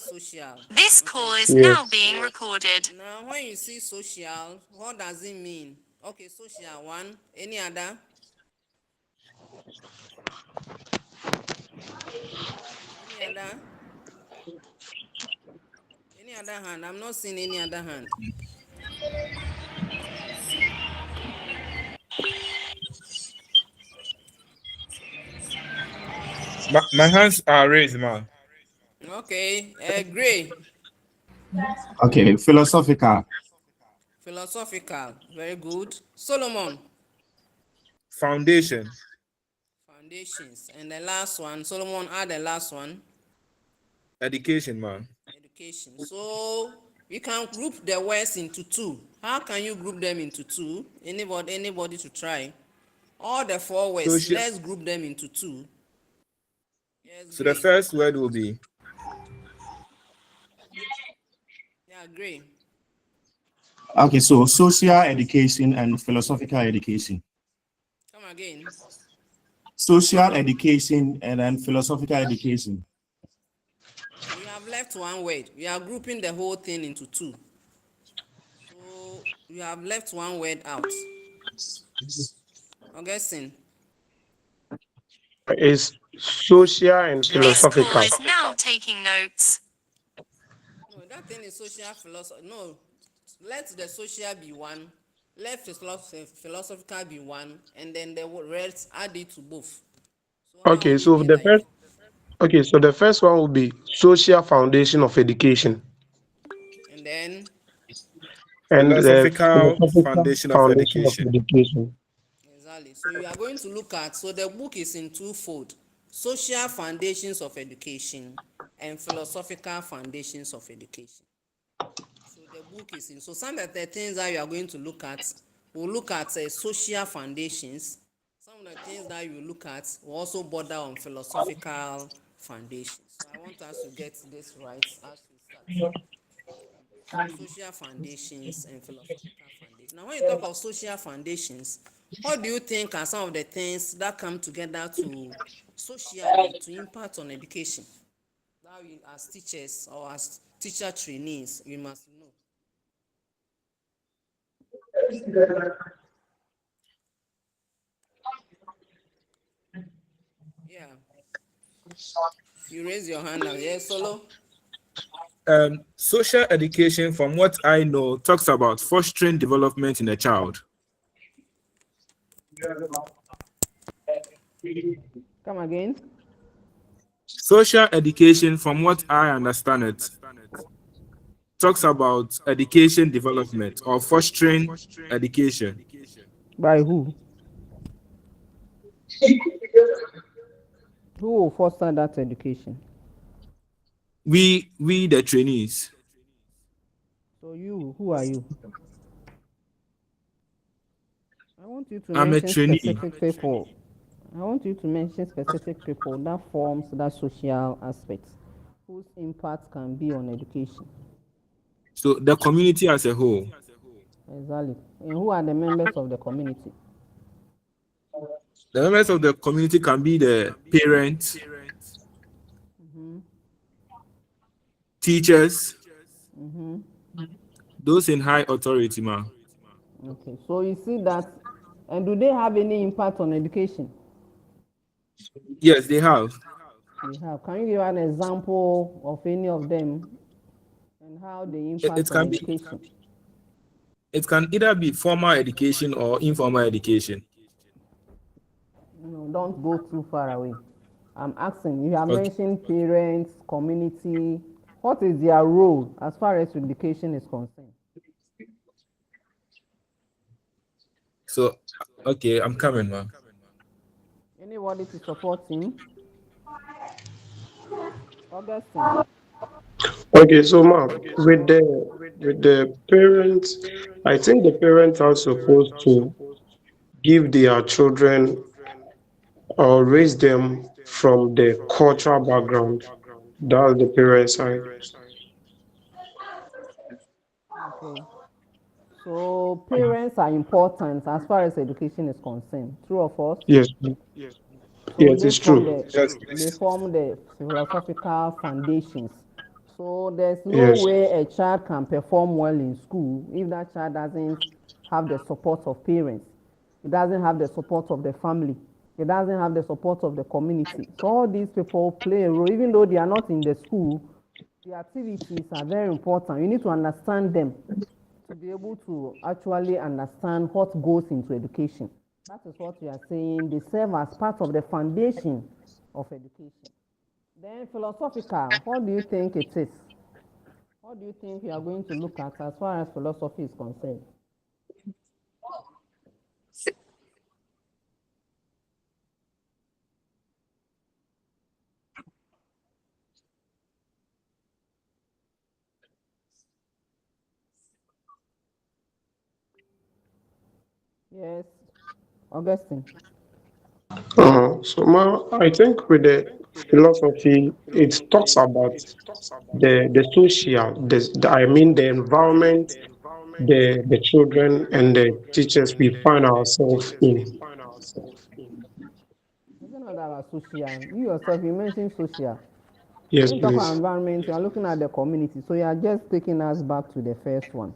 see social. This call is Yes. now being recorded. Now, when you see social, what does it mean? Okay, social one. Any other? Any other? Any other hand? I'm not seeing any other hand. My hands are raised, man. Okay, gray. Okay, philosophical. Philosophical. Very good. Solomon. Foundation. Foundations. And the last one. Solomon, add the last one. Education, man. Education. So we can group the words into two. How can you group them into two? Anybody to try? All the four words, Social. let's group them into two. Yes, So the Gray. first word will be Yeah, Gray. Okay, so social education and philosophical education. Come again. Social education and then philosophical education. We have left one word. We are grouping the whole thing into two. So we have left one word out. Augustine. Is social and This call philosophical. is now taking notes. No, that thing is social philosophy. No, let the social be one. Let philosophical be one, and then the rest add it to both. So how Okay, will it so be the like? first so the first one will be social foundation of education, And then and the philosophical philosophical foundation of foundation of education. education. exactly. So you are going to look at. So the book is in twofold: social foundations of education and philosophical foundations of education. So the book is in. So some of the things that you are going to look at, we'll look at social foundations. Some of the things that you look at will also border on philosophical foundations. So I want us to get this right as we start. So social foundations and philosophical foundations. Now, when you talk of social foundations, what do you think are some of the things that come together to socially to impact on education? That we, as teachers or as teacher trainees, we must know. Yeah, you raise your hand now. Yes, Solo. Social education, from what I know, talks about fostering development in a child. Come again. Social education, from what I understand it, talks about education development or fostering education. By who? Who will foster that education? We the trainees. So you, who are you? I want you to I'm a mention trainee. specific people. I want you to mention specific people that forms that social aspect, whose impact can be on education. So the community as a whole. Exactly. And who are the members of the community? The members of the community can be the parents, teachers, those in high authority, man. Okay. So you see that, and do they have any impact on education? Yes, they have. They have. Can you give an example of any of them and how they impact It on can be. education? It can either be formal education or informal education. No, don't go too far away. I'm asking, you have Okay. mentioned parents, community. What is their role as far as education is concerned? So, okay, I'm coming, man. Anybody to support him? Augustine. Okay, so Mark, with the parents, I think the parents are supposed to give their children or raise them from the cultural background. That's the parents' side. Okay. So parents are important as far as education is concerned. True or false? Yes, So yes, they it's form true. the they form the philosophical foundations. So there's no Yes. way a child can perform well in school if that child doesn't have the support of parents. It doesn't have the support of the family. It doesn't have the support of the community. So all these people play a role, even though they are not in the school. The activities are very important. You need to understand them to be able to actually understand what goes into education. That is what we are saying. They serve as part of the foundation of education. Then philosophical, what do you think it is? What do you think we are going to look at as far as philosophy is concerned? Yes, Augustine. So I think with the philosophy, it talks about the social, I mean the environment, the children and the teachers we find ourselves in. Talking about social, you yourself, you mentioned social. Yes, When you talk about please. environment, you are looking at the community. So you are just taking us back to the first one.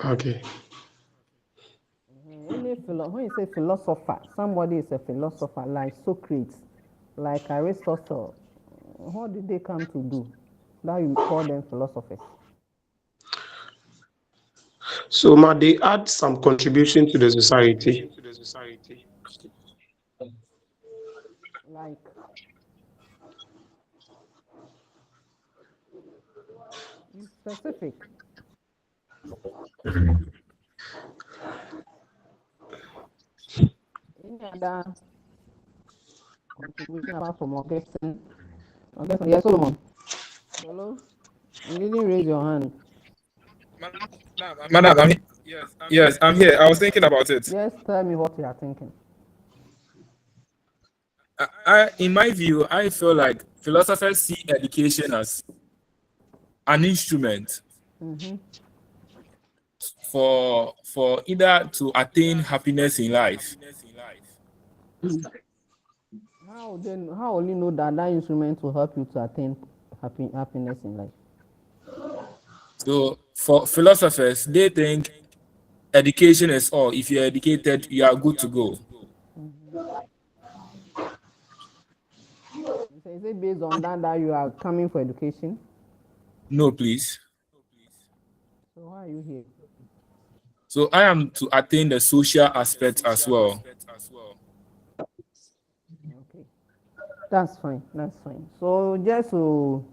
Okay. When you say philosopher, somebody is a philosopher like Socrates, like Aristotle. What did they come to do? That you call them philosophers. So they add some contribution to the society. Like, be specific. Any other contribution apart from Augustine? Augustine, yes, Solomon. Hello? You didn't raise your hand. Madam, yes, I'm here. I was thinking about it. Just tell me what you are thinking. In my view, I feel like philosophers see education as an instrument for either to attain happiness in life. How will you know that that instrument will help you to attain happiness in life? So for philosophers, they think education is all. If you're educated, you are good to go. So is it based on that you are coming for education? No, please. So why are you here? So I am to attain the social aspect as well. Okay, that's fine. That's fine. So just to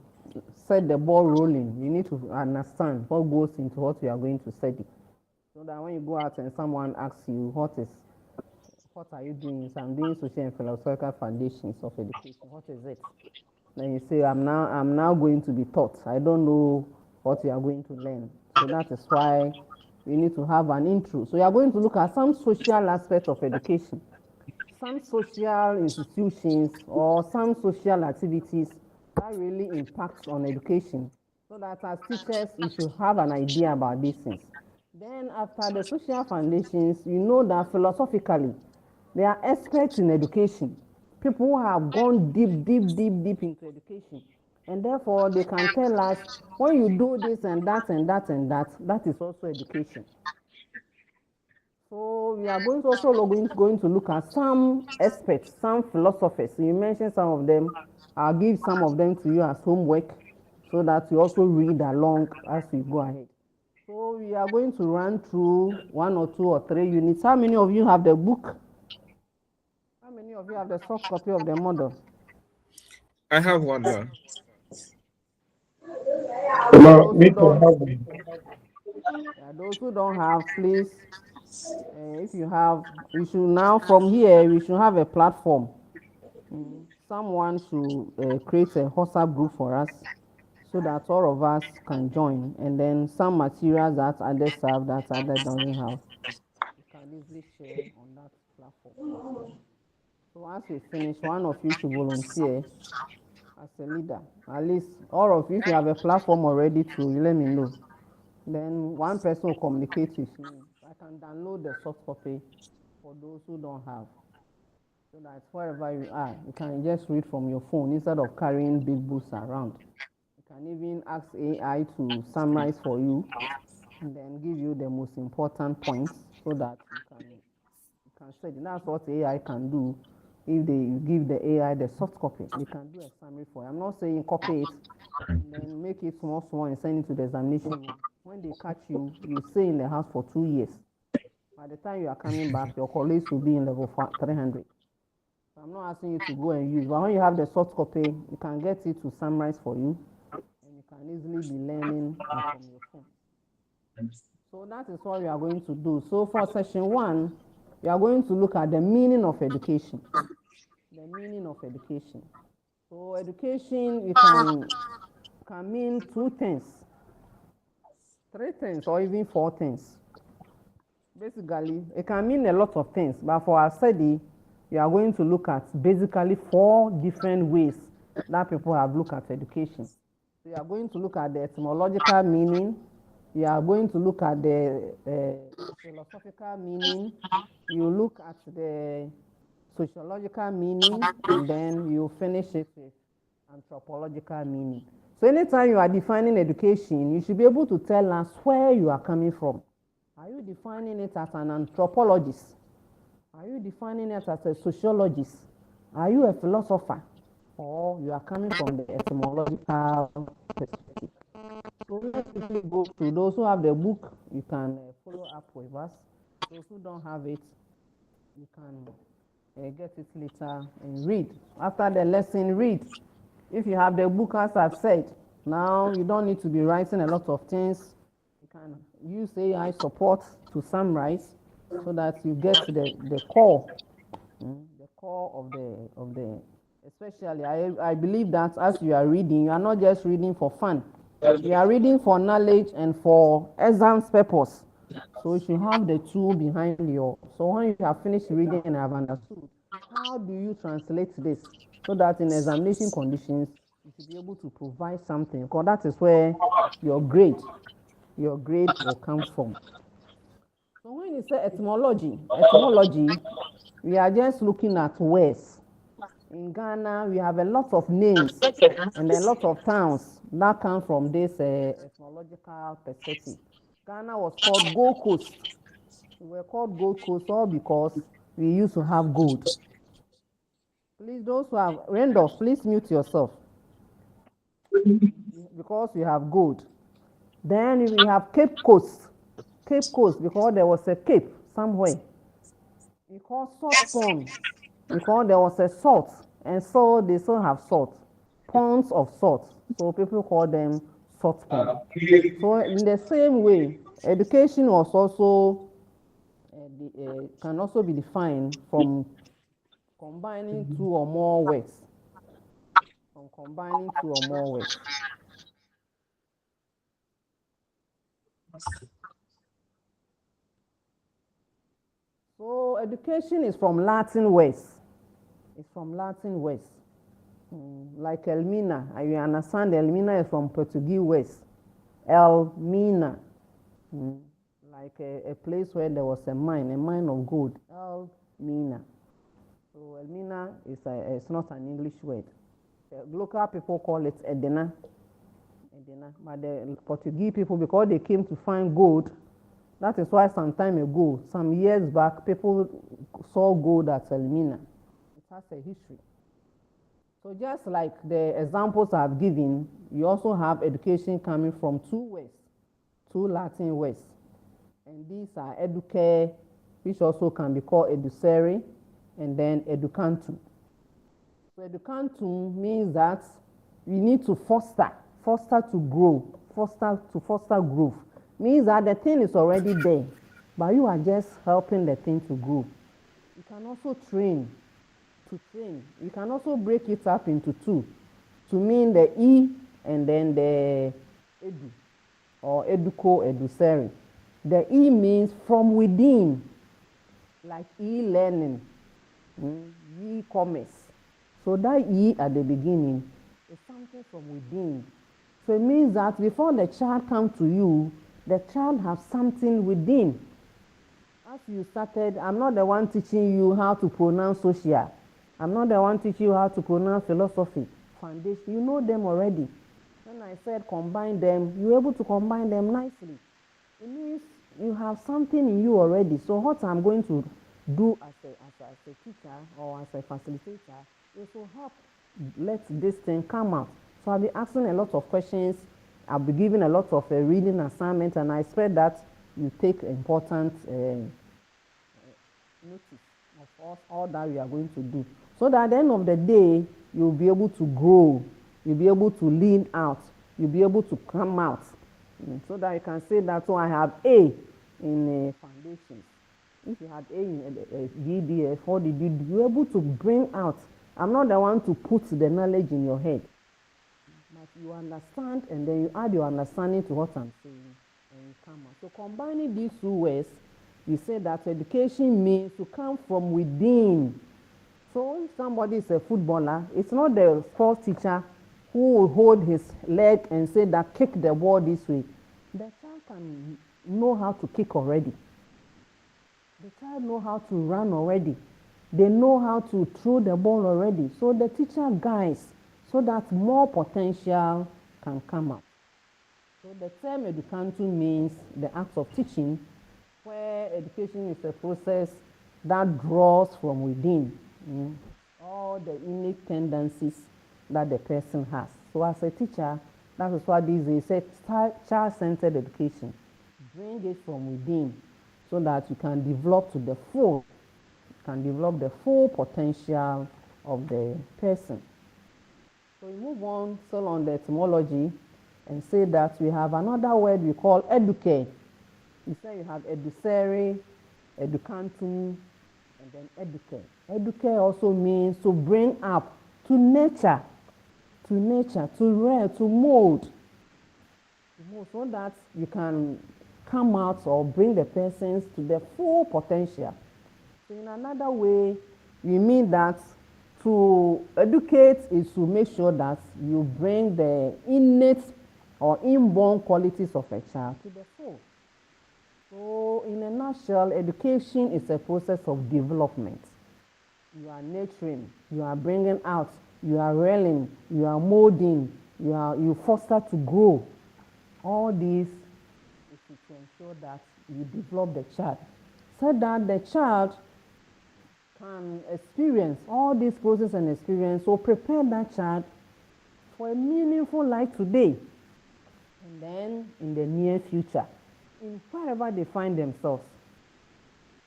set the ball rolling, you need to understand what goes into what you are going to study, so that when you go out and someone asks you what are you doing? So I'm doing social and philosophical foundations of education. What is it? Then you say I'm now going to be taught. I don't know what you are going to learn. So that is why you need to have an intro. So you are going to look at some social aspects of education, some social institutions or some social activities that really impacts on education, so that as teachers we should have an idea about these things. Then after the social foundations, you know that philosophically they are experts in education, people who have gone deep into education, and therefore they can tell us when you do this and that and that and that, that is also education. So we are going to look at some experts, some philosophers. So you mentioned some of them. I'll give some of them to you as homework so that you also read along as we go ahead. So we are going to run through 1 or 2 or 3 units. How many of you have the book? How many of you have the soft copy of the model? I have one now. Those who Me too don't, have them. those who don't have, please, if you have, we should now from here we should have a platform. Someone should create a WhatsApp group for us so that all of us can join, and then some materials that others have that others doesn't have, we can easily share on that platform. So once we finish, one of you should volunteer as a leader. At least all of you, if you have a platform already too, you let me know. Then one person will communicate with me. I can download the soft copy for those who don't have. So that wherever you are, you can just read from your phone instead of carrying big books around. You can even ask AI to summarize for you and then give you the most important points so that you can study. That's what AI can do. If you give the AI the soft copy, they can do a summary for you. I'm not saying copy it and then make it small and send it to the examination room. When they catch you, you stay in the house for 2 years. By the time you are coming back, your colleagues will be in level 300. So I'm not asking you to go and use, but when you have the soft copy, you can get it to summarize for you, and you can easily be learning from your phone. So that is what we are going to do. So for session 1, we are going to look at the meaning of education. The meaning of education. So education, you can mean 2 things, 3 things, or even 4 things. Basically, it can mean a lot of things, but for our study, we are going to look at basically 4 different ways that people have looked at education. So we are going to look at the etymological meaning, we are going to look at the philosophical meaning, you look at the sociological meaning, and then you finish it with anthropological meaning. So anytime you are defining education, you should be able to tell us where you are coming from. Are you defining it as an anthropologist? Are you defining it as a sociologist? Are you a philosopher? Or you are coming from the etymological perspective? So let's quickly go through. Those who have the book, you can follow up with us. Those who don't have it, you can get it later and read. After the lesson, read. If you have the book, as I've said, now you don't need to be writing a lot of things. You can use AI support to summarize so that you get to the core, the core of the. Especially, I believe that as you are reading, you are not just reading for fun. You are reading for knowledge and for exams purpose. So you should have the tool behind you. So when you have finished reading and have understood, how do you translate this so that in examination conditions you should be able to provide something? Because that is where your grade will come from. So when you say etymology, we are just looking at words. In Ghana, we have a lot of names and a lot of towns that come from this etymological perspective. Ghana was called Gold Coast. We were called Gold Coast all because we used to have gold. Please, those who have Randolph, please mute yourself because we have gold. Then we have Cape Coast. Cape Coast because there was a cape somewhere. We call salt pond because there was a salt, and so they still have salt, ponds of salt. So people call them salt pond. So in the same way, education was also can also be defined from combining 2 or more words. From combining 2 or more words. So education is from Latin words. It's from Latin words. Like Elmina, you understand Elmina is from Portuguese words. Elmina, like a place where there was a mine of gold. Elmina. So Elmina is it's not an English word. Local people call it Edena. But the Portuguese people, because they came to find gold, that is why some time ago, some years back, people saw gold at Elmina. It has a history. So just like the examples I've given, you also have education coming from 2 words, 2 Latin words. And these are educare, which also can be called educere, and then educantum. So educantum means that we need to foster to grow, foster growth. Means that the thing is already there, but you are just helping the thing to grow. You can also train. You can also break it up into 2 to mean the E and then the edu or educo, educere. The E means from within, like e-learning, e-commerce. So that E at the beginning is something from within. So it means that before the child comes to you, the child has something within. As you started, I'm not the one teaching you how to pronounce social. I'm not the one teaching you how to pronounce philosophy, foundation. You know them already. When I said combine them, you're able to combine them nicely. It means you have something in you already. So what I'm going to do as a teacher or as a facilitator is to help let this thing come out. So I'll be asking a lot of questions. I'll be giving a lot of reading assignments, and I expect that you take important notice of all that we are going to do. So that at the end of the day, you'll be able to grow. You'll be able to lean out. You'll be able to come out. So that you can say that, so I have A in foundations. If you had A in EDF, what did you do? You're able to bring out. I'm not the one to put the knowledge in your head. But you understand, and then you add your understanding to what I'm saying, and you come out. So combining these two words, we say that education means to come from within. So if somebody is a footballer, it's not the sports teacher who will hold his leg and say that kick the ball this way. The child can know how to kick already. The child know how to run already. They know how to throw the ball already. So the teacher guides so that more potential can come out. So the term educantum means the act of teaching, where education is a process that draws from within all the innate tendencies that the person has. So as a teacher, that is what this is, a child-centered education. Bring it from within so that you can develop to the full, potential of the person. So we move on still on the etymology and say that we have another word we call educate. You say you have educere, educantum, and then educate. Educate also means to bring up, to nurture, to rear, to mold, so that you can come out or bring the persons to their full potential. So in another way, we mean that to educate is to make sure that you bring the innate or inborn qualities of a child to the full. So in a nutshell, education is a process of development. You are nurturing, you are bringing out, you are rearing, you are molding, you foster to grow. All these is to ensure that you develop the child, so that the child can experience all these processes and experience, so prepare that child for a meaningful life today and then in the near future, in wherever they find themselves.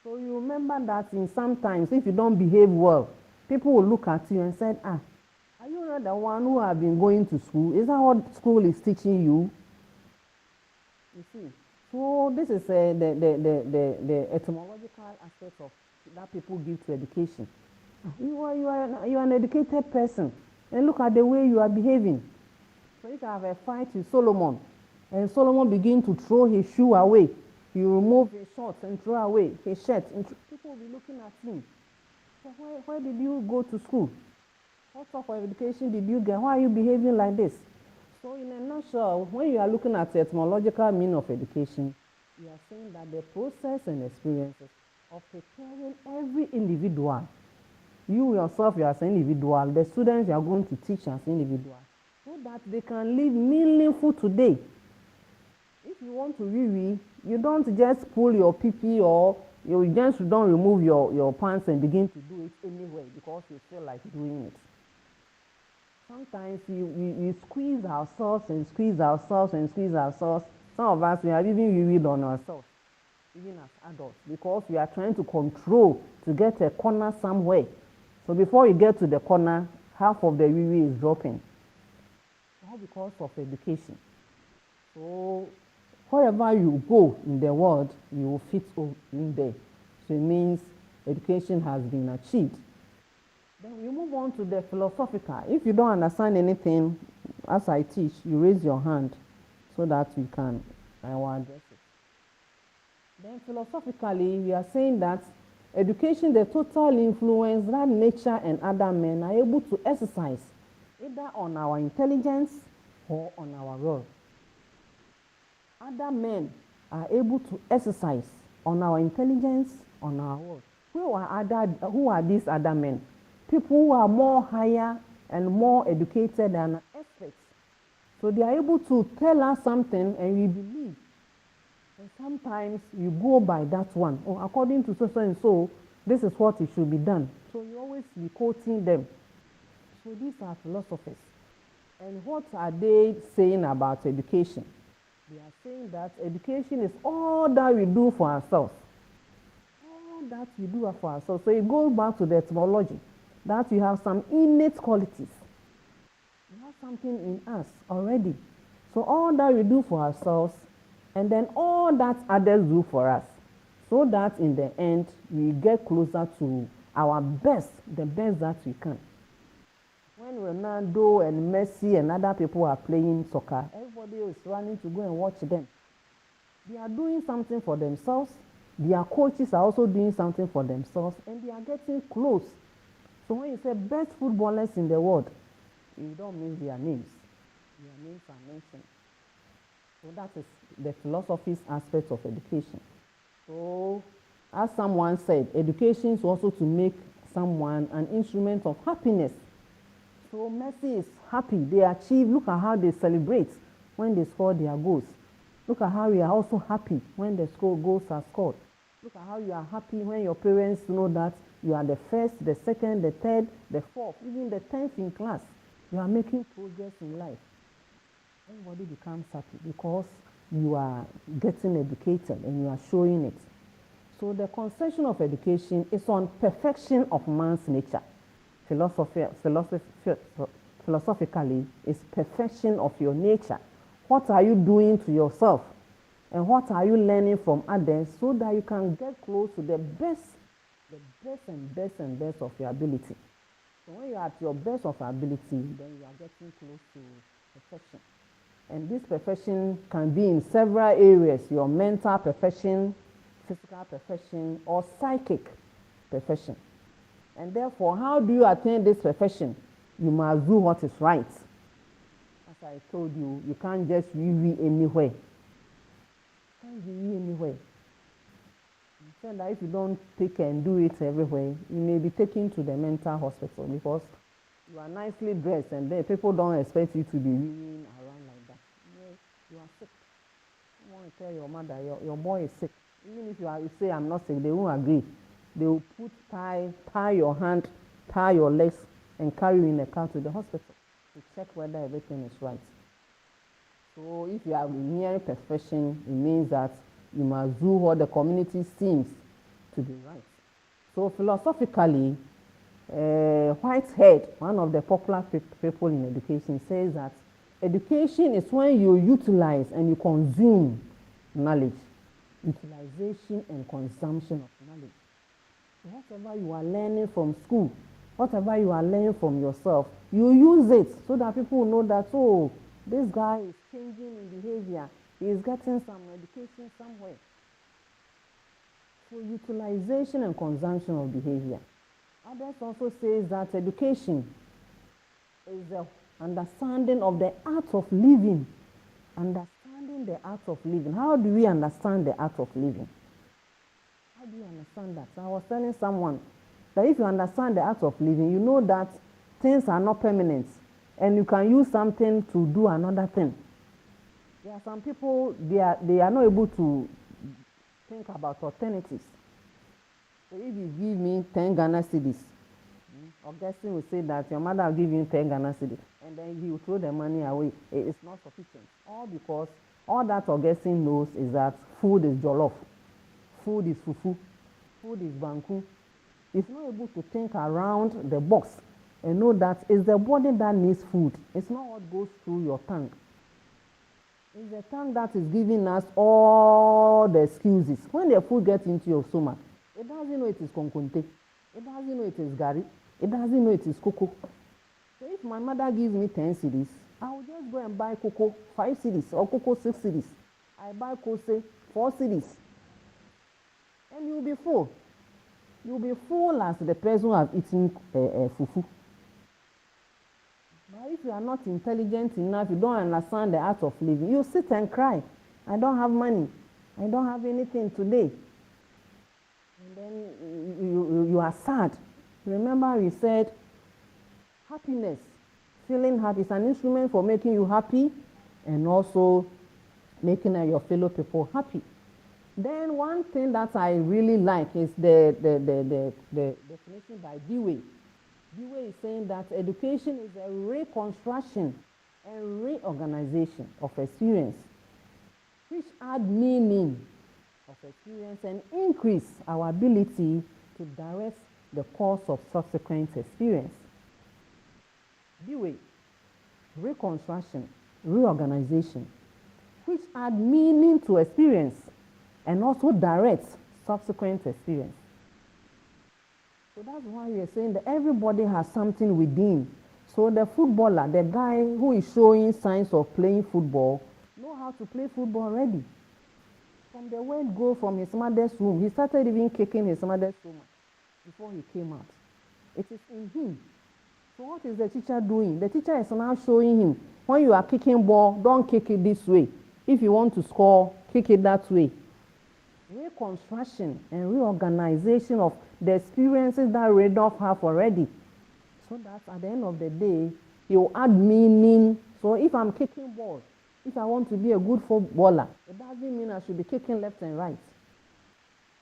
So you remember that in sometimes if you don't behave well, people will look at you and say, are you not the one who have been going to school? Is that what school is teaching you? You see, so this is the etymological aspect of that people give to education. You are an educated person, and look at the way you are behaving. So if I have a fight with Solomon, and Solomon begin to throw his shoe away, you remove his shorts and throw away his shirt, and people will be looking at him. So where did you go to school? What sort of education did you get? Why are you behaving like this? So in a nutshell, when you are looking at the etymological meaning of education, you are saying that the process and experiences of preparing every individual, you yourself, you as an individual, the students you are going to teach as individuals, so that they can live meaningful today. If you want to really, you don't just pull your PP or you just don't remove your pants and begin to do it anyway because you feel like doing it. Sometimes we squeeze ourselves and squeeze ourselves and squeeze ourselves. Some of us, we have even read on ourselves, even as adults, because we are trying to control to get a corner somewhere. So before you get to the corner, half of the wee is dropping. All because of education. So wherever you go in the world, you will fit in there. So it means education has been achieved. Then we move on to the philosophical. If you don't understand anything as I teach, you raise your hand so that I will address it. Then philosophically, we are saying that education, the total influence that nature and other men are able to exercise, either on our intelligence or on our will. Other men are able to exercise on our intelligence, on our will. Who are these other men? People who are more higher and more educated than experts. So they are able to tell us something and we believe. And sometimes you go by that one. Oh, according to so and so, this is what it should be done. So you always be quoting them. So these are philosophers. And what are they saying about education? They are saying that education is all that we do for ourselves. All that we do for ourselves. So it goes back to the etymology that we have some innate qualities. We have something in us already. So all that we do for ourselves, and then all that others do for us, so that in the end we get closer to our best, the best that we can. When Ronaldo and Messi and other people are playing soccer, everybody is running to go and watch them. They are doing something for themselves. Their coaches are also doing something for themselves, and they are getting close. So when you say best footballers in the world, you don't mean their names. Their names are mentioned. So that is the philosophy's aspect of education. So, as someone said, education is also to make someone an instrument of happiness. So Messi is happy. They achieve. Look at how they celebrate when they score their goals. Look at how you are also happy when the goals are scored. Look at how you are happy when your parents know that you are the first, the second, the third, the fourth, even the 10th in class. You are making progress in life. Everybody becomes happy because you are getting educated and you are showing it. So the conception of education is on perfection of man's nature. Philosophically, is perfection of your nature. What are you doing to yourself? And what are you learning from others so that you can get close to the best of your ability. So when you are at your best of your ability, then you are getting close to perfection. And this perfection can be in several areas: your mental perfection, physical perfection, or psychic perfection. And therefore, how do you attain this perfection? You must do what is right. As I told you, you can't just wee anywhere. You can't wee anywhere. You said that if you don't take and do it everywhere, you may be taken to the mental hospital because you are nicely dressed and then people don't expect you to be weeing around like that. You are sick. You want to tell your mother your boy is sick. Even if you say I'm not sick, they won't agree. They will tie your hand, tie your legs, and carry you in a car to the hospital to check whether everything is right. So if you are near perfection, it means that you must do what the community seems to be right. So philosophically, Whitehead, one of the popular people in education, says that education is when you utilize and you consume knowledge. Utilization and consumption of knowledge. Whatever you are learning from school, whatever you are learning from yourself, you use it so that people know that, oh, this guy is changing in behavior. He is getting some education somewhere. So utilization and consumption of behavior. Others also says that education is the understanding of the art of living. Understanding the art of living. How do we understand the art of living? How do you understand that? So I was telling someone that if you understand the art of living, you know that things are not permanent and you can use something to do another thing. There are some people, they are not able to think about alternatives. So if you give me 10 Ghana cedis, Augustine will say that your mother will give you 10 Ghana cedis, and then he will throw the money away. It's not sufficient. All because all that Augustine knows is that food is jollof, food is fufu, food is banku. He's not able to think around the box and know that it's the body that needs food. It's not what goes through your tongue. It's the tongue that is giving us all the excuses. When the food gets into your stomach, it doesn't know it is konkonte. It doesn't know it is gari. It doesn't know it is cocoa. So if my mother gives me 10 cedis, I will just go and buy cocoa 5 cedis or cocoa 6 cedis. I buy kose 4 cedis. And you'll be full. You'll be full as the person who has eaten fufu. But if you are not intelligent enough, you don't understand the art of living, you sit and cry. I don't have money. I don't have anything today. And then you are sad. Remember we said happiness, feeling happy is an instrument for making you happy and also making your fellow people happy. Then one thing that I really like is the definition by Dewey. Dewey is saying that education is a reconstruction and reorganization of experience, which add meaning of experience and increase our ability to direct the course of subsequent experience. Dewey, reconstruction, reorganization, which add meaning to experience and also direct subsequent experience. So that's why we are saying that everybody has something within. So the footballer, the guy who is showing signs of playing football, know how to play football already. From the word go from his mother's womb, he started even kicking his mother's womb before he came out. It is in him. So what is the teacher doing? The teacher is now showing him, when you are kicking ball, don't kick it this way. If you want to score, kick it that way. Reconstruction and reorganization of the experiences that Randolph have already. So that at the end of the day, he will add meaning. So if I'm kicking ball, if I want to be a good footballer, it doesn't mean I should be kicking left and right.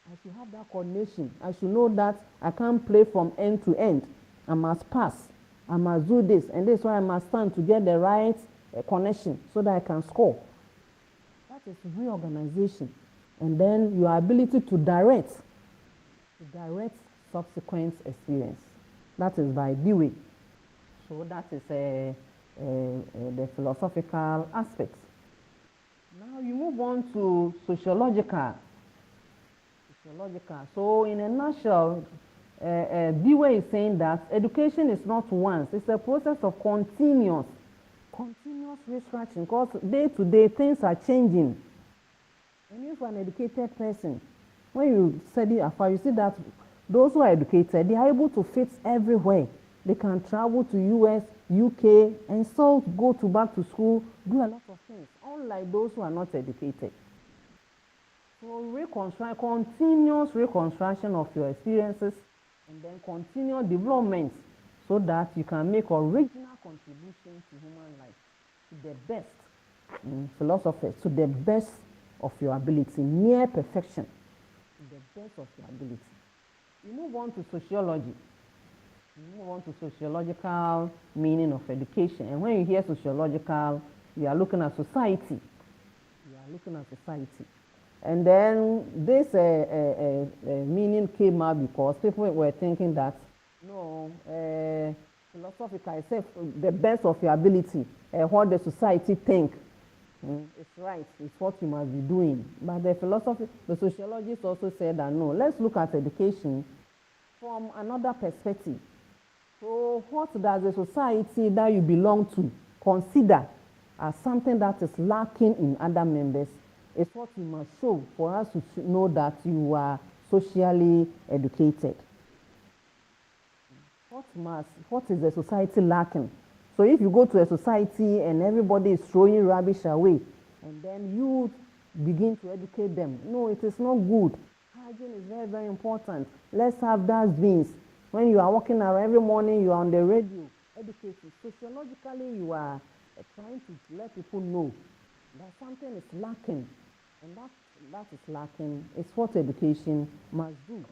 I should have that coordination. I should know that I can't play from end to end. I must pass. I must do this. And this is why I must stand to get the right connection so that I can score. That is reorganization. And then your ability to direct subsequent experience. That is by Dewey. So that is the philosophical aspects. Now you move on to sociological. So in a nutshell, Dewey is saying that education is not once, it's a process of continuous researching, because day to day things are changing. And if an educated person, when you study afar, you see that those who are educated, they are able to fit everywhere. They can travel to US, UK, and so go back to school, do a lot of things, unlike those who are not educated. So continuous reconstruction of your experiences, and then continual development so that you can make original contribution to human life, to the best philosophers, to the best of your ability, near perfection, to the best of your ability. You move on to sociology. You move on to sociological meaning of education. And when you hear sociological, you are looking at society. And then this meaning came out because people were thinking that, no, philosophical is the best of your ability, what the society think. It's right, it's what you must be doing. But the sociologists also said that, no, let's look at education from another perspective. So what does the society that you belong to consider as something that is lacking in other members? It's what you must show for us to know that you are socially educated. What is the society lacking? So if you go to a society and everybody is throwing rubbish away, and then you begin to educate them, no, it is not good. Hygiene is very, very important. Let's have dustbins. When you are walking around every morning, you are on the radio, educating. Sociologically, you are trying to let people know that something is lacking. And that is lacking is what education must do.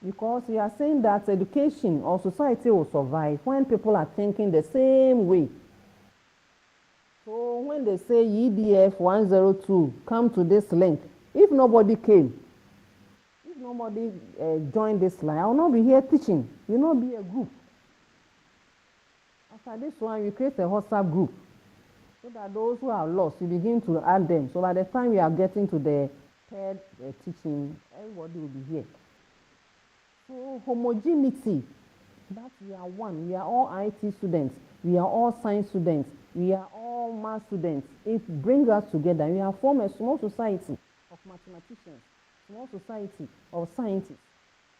Because we are saying that education or society will survive when people are thinking the same way. So when they say EDF102, come to this link, if nobody came, if nobody joined this line, I will not be here teaching. You will not be a group. After this one, you create a WhatsApp group, so that those who are lost, you begin to add them. So by the time we are getting to the third teaching, everybody will be here. So homogeneity, that we are one. We are all IT students. We are all science students. We are all math students. It brings us together. We have formed a small society of mathematicians, small society of scientists.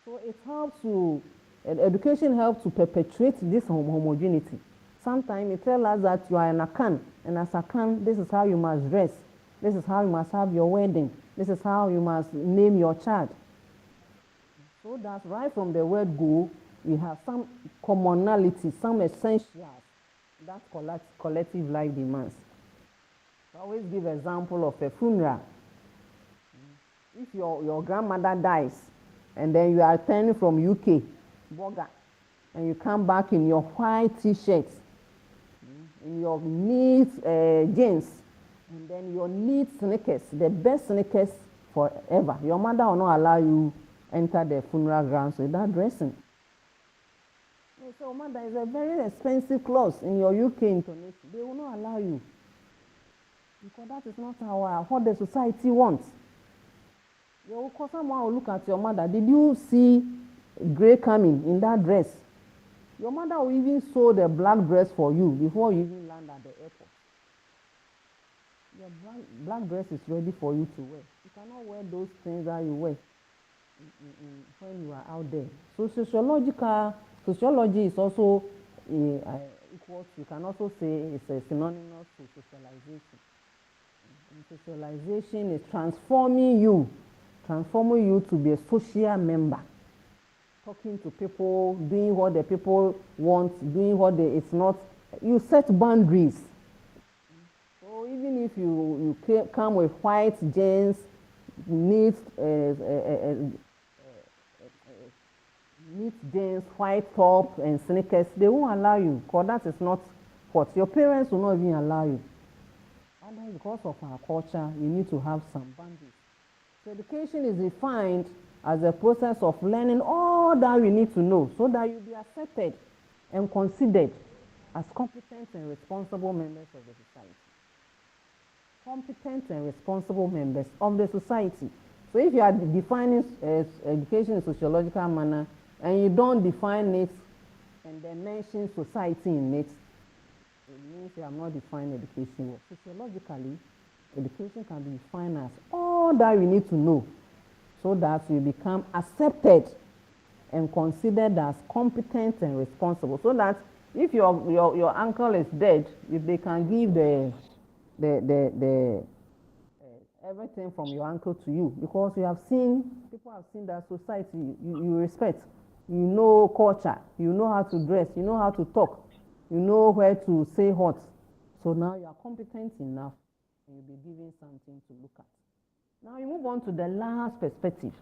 So it helps to, education helps to perpetuate this homogeneity. Sometimes it tells us that you are an Akan, and as Akan, this is how you must dress. This is how you must have your wedding. This is how you must name your child. So that right from the word go, we have some commonality, some essentials that collective life demands. I always give example of a funeral. If your grandmother dies, and then you are returning from UK, Boga, and you come back in your white T-shirt, in your neat jeans, and then your neat sneakers, the best sneakers forever. Your mother will not allow you enter the funeral grounds without dressing. So, mother, is a very expensive clothes in your UK intonation. They will not allow you. Because that is not what the society wants. Someone will look at your mother. Did you see Gray coming in that dress? Your mother will even sew the black dress for you before you even land at the airport. Your black dress is ready for you to wear. You cannot wear those things that you wear when you are out there. So sociology is also equal. You can also say it's a synonymous to socialization. And socialization is transforming you to be a social member, talking to people, doing what the people want, doing what it's not. You set boundaries. So even if you come with white jeans, neat jeans, white top and sneakers, they won't allow you, because that is not what your parents will not even allow you. And because of our culture, you need to have some boundaries. So education is defined as a process of learning all that we need to know so that you'll be accepted and considered as competent and responsible members of the society. Competent and responsible members of the society. So if you are defining education in a sociological manner and you don't define it and then mention society in it, it means you have not defined education well. Sociologically, education can be defined as all that we need to know so that you become accepted and considered as competent and responsible. So that if your uncle is dead, if they can give the everything from your uncle to you, because people have seen that society, you respect, you know culture, you know how to dress, you know how to talk, you know where to say what. So now you are competent enough and you'll be given something to look at. Now you move on to the last perspective,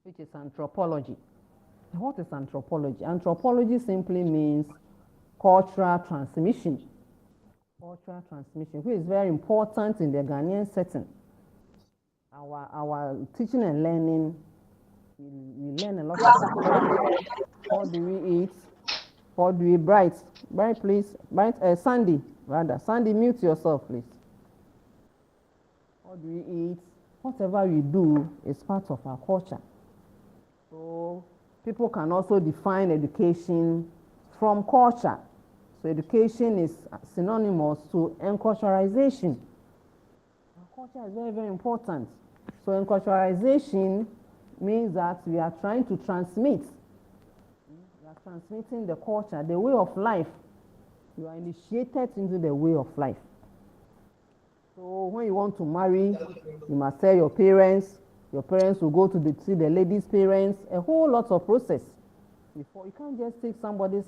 which is anthropology. What is anthropology? Anthropology simply means cultural transmission. Cultural transmission, which is very important in the Ghanaian setting. Our teaching and learning, we learn a lot of what do we eat, what do we Bright, please, Sandy, mute yourself, please. What do we eat? Whatever we do is part of our culture. So people can also define education from culture. So education is synonymous to enculturalization. Culture is very, very important. So enculturalization means that we are trying to transmit. We are transmitting the culture, the way of life. You are initiated into the way of life. So when you want to marry, you must tell your parents. Your parents will go to see the lady's parents. A whole lot of process. Before you can't just take somebody's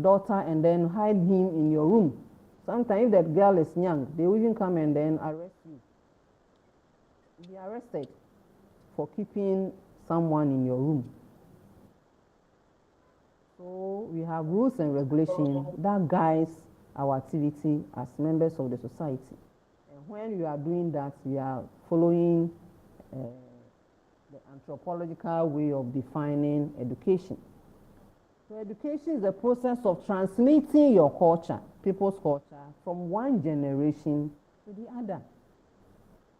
daughter and then hide him in your room. Sometimes if that girl is young, they will even come and then arrest you. You'll be arrested for keeping someone in your room. So we have rules and regulations that guides our activity as members of the society. And when you are doing that, you are following the anthropological way of defining education. So education is a process of transmitting your culture, people's culture, from one generation to the other.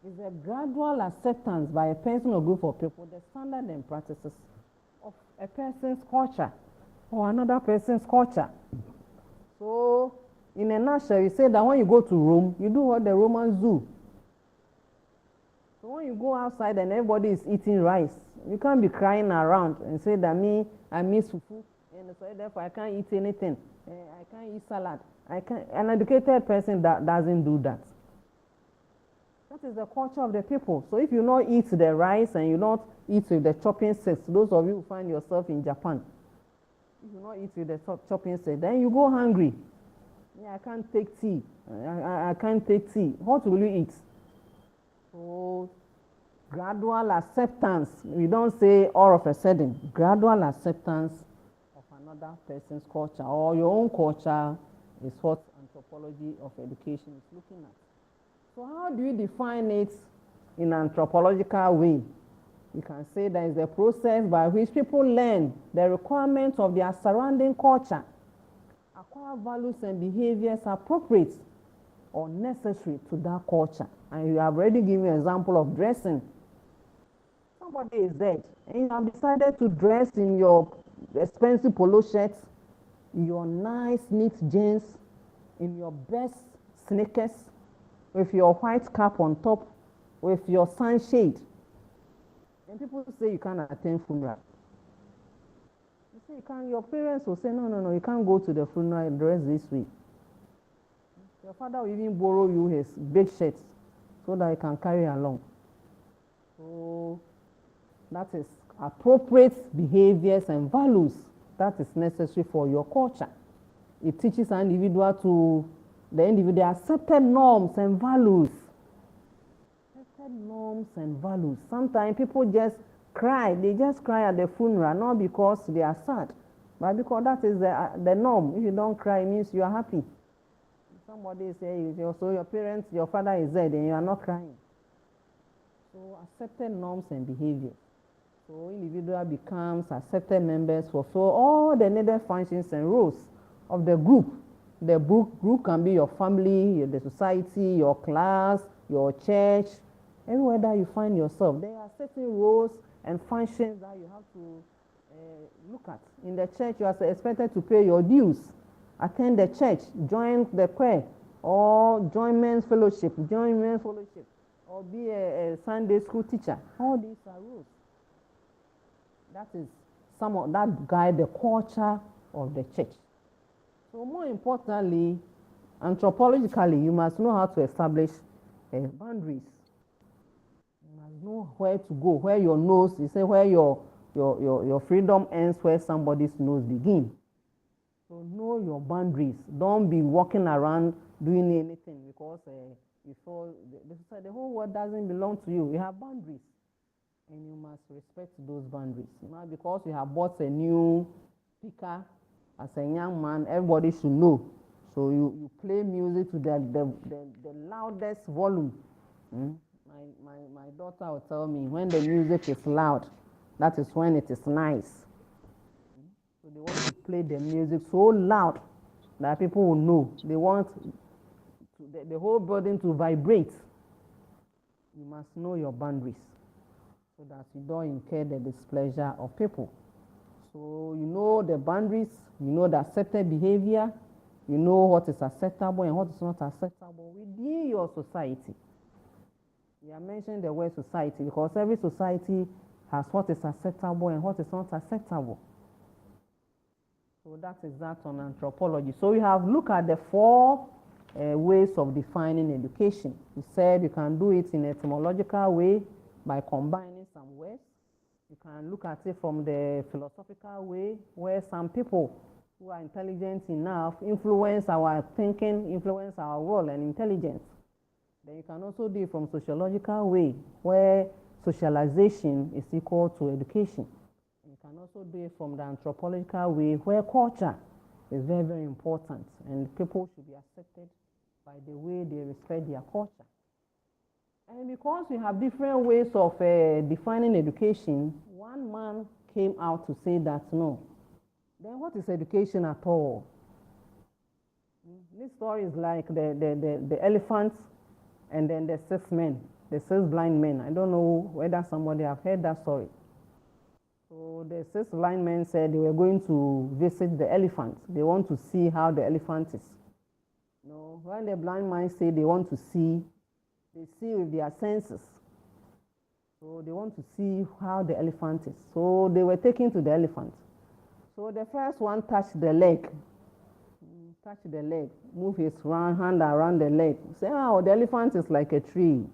It's a gradual acceptance by a person or group of people, the standard and practices of a person's culture or another person's culture. So, in a nutshell, you say that when you go to Rome, you do what the Romans do. So when you go outside and everybody is eating rice, you can't be crying around and say that I miss fufu, and so therefore I can't eat anything. I can't eat salad. An educated person that doesn't do that. That is the culture of the people. So if you not eat the rice and you not eat with the chopping sticks, those of you who find yourself in Japan, if you not eat with the chopping sticks, then you go hungry. Yeah, I can't take tea. I can't take tea. What will you eat? So gradual acceptance. We don't say all of a sudden. Gradual acceptance of another person's culture or your own culture is what anthropology of education is looking at. So how do you define it in an anthropological way? You can say that is the process by which people learn the requirements of their surrounding culture, acquire values and behaviors appropriate or necessary to that culture. And you have already given an example of dressing. Somebody is dead and you have decided to dress in your expensive polo shirts, your nice neat jeans, in your best sneakers, with your white cap on top, with your sunshade. And people say you can't attend funeral. You say you can't, your parents will say, no, you can't go to the funeral dress this way. Your father will even borrow you his big shirt so that you can carry along. So that is appropriate behaviors and values that is necessary for your culture. It teaches an individual to, the individual accepted norms and values. Accepted norms and values. Sometimes people just cry. They just cry at the funeral, not because they are sad, but because that is the norm. If you don't cry, it means you are happy. Somebody say, so your parents, your father is dead and you are not crying. So accepted norms and behavior. So individual becomes accepted members fulfill all the needed functions and roles of the group. The group can be your family, the society, your class, your church, everywhere that you find yourself. There are certain roles and functions that you have to look at. In the church, you are expected to pay your dues, attend the church, join the choir, or join men's fellowship, or be a Sunday school teacher. All these are rules. That is some of that guide the culture of the church. So more importantly, anthropologically, you must know how to establish boundaries. You must know where to go, where your nose, you say where your freedom ends, where somebody's nose begins. So know your boundaries. Don't be walking around doing anything because you feel the whole world doesn't belong to you. You have boundaries. And you must respect those boundaries. Not because you have bought a new speaker as a young man, everybody should know. So you play music to the loudest volume. My daughter will tell me when the music is loud, that is when it is nice. So they want to play the music so loud that people will know. They want the whole building to vibrate. You must know your boundaries, so that you don't incur the displeasure of people. So you know the boundaries, you know the accepted behavior, you know what is acceptable and what is not acceptable within your society. We are mentioning the word society because every society has what is acceptable and what is not acceptable. So that is that on anthropology. So we have looked at the four ways of defining education. We said you can do it in an etymological way by combining some words. You can look at it from the philosophical way, where some people who are intelligent enough influence our thinking, influence our will and intelligence. Then you can also do it from sociological way, where socialization is equal to education. And you can also do it from the anthropological way, where culture is very, very important, and people should be accepted by the way they respect their culture. And because we have different ways of defining education, one man came out to say that no. Then what is education at all? This story is like the elephant and then the 6 men, the 6 blind men. I don't know whether somebody have heard that story. So the 6 blind men said they were going to visit the elephant. They want to see how the elephant is. No, when the blind man say they want to see, they see with their senses. So they want to see how the elephant is. So they were taken to the elephant. So the first one touched the leg. Move his hand around the leg. Say, oh, the elephant is like a tree.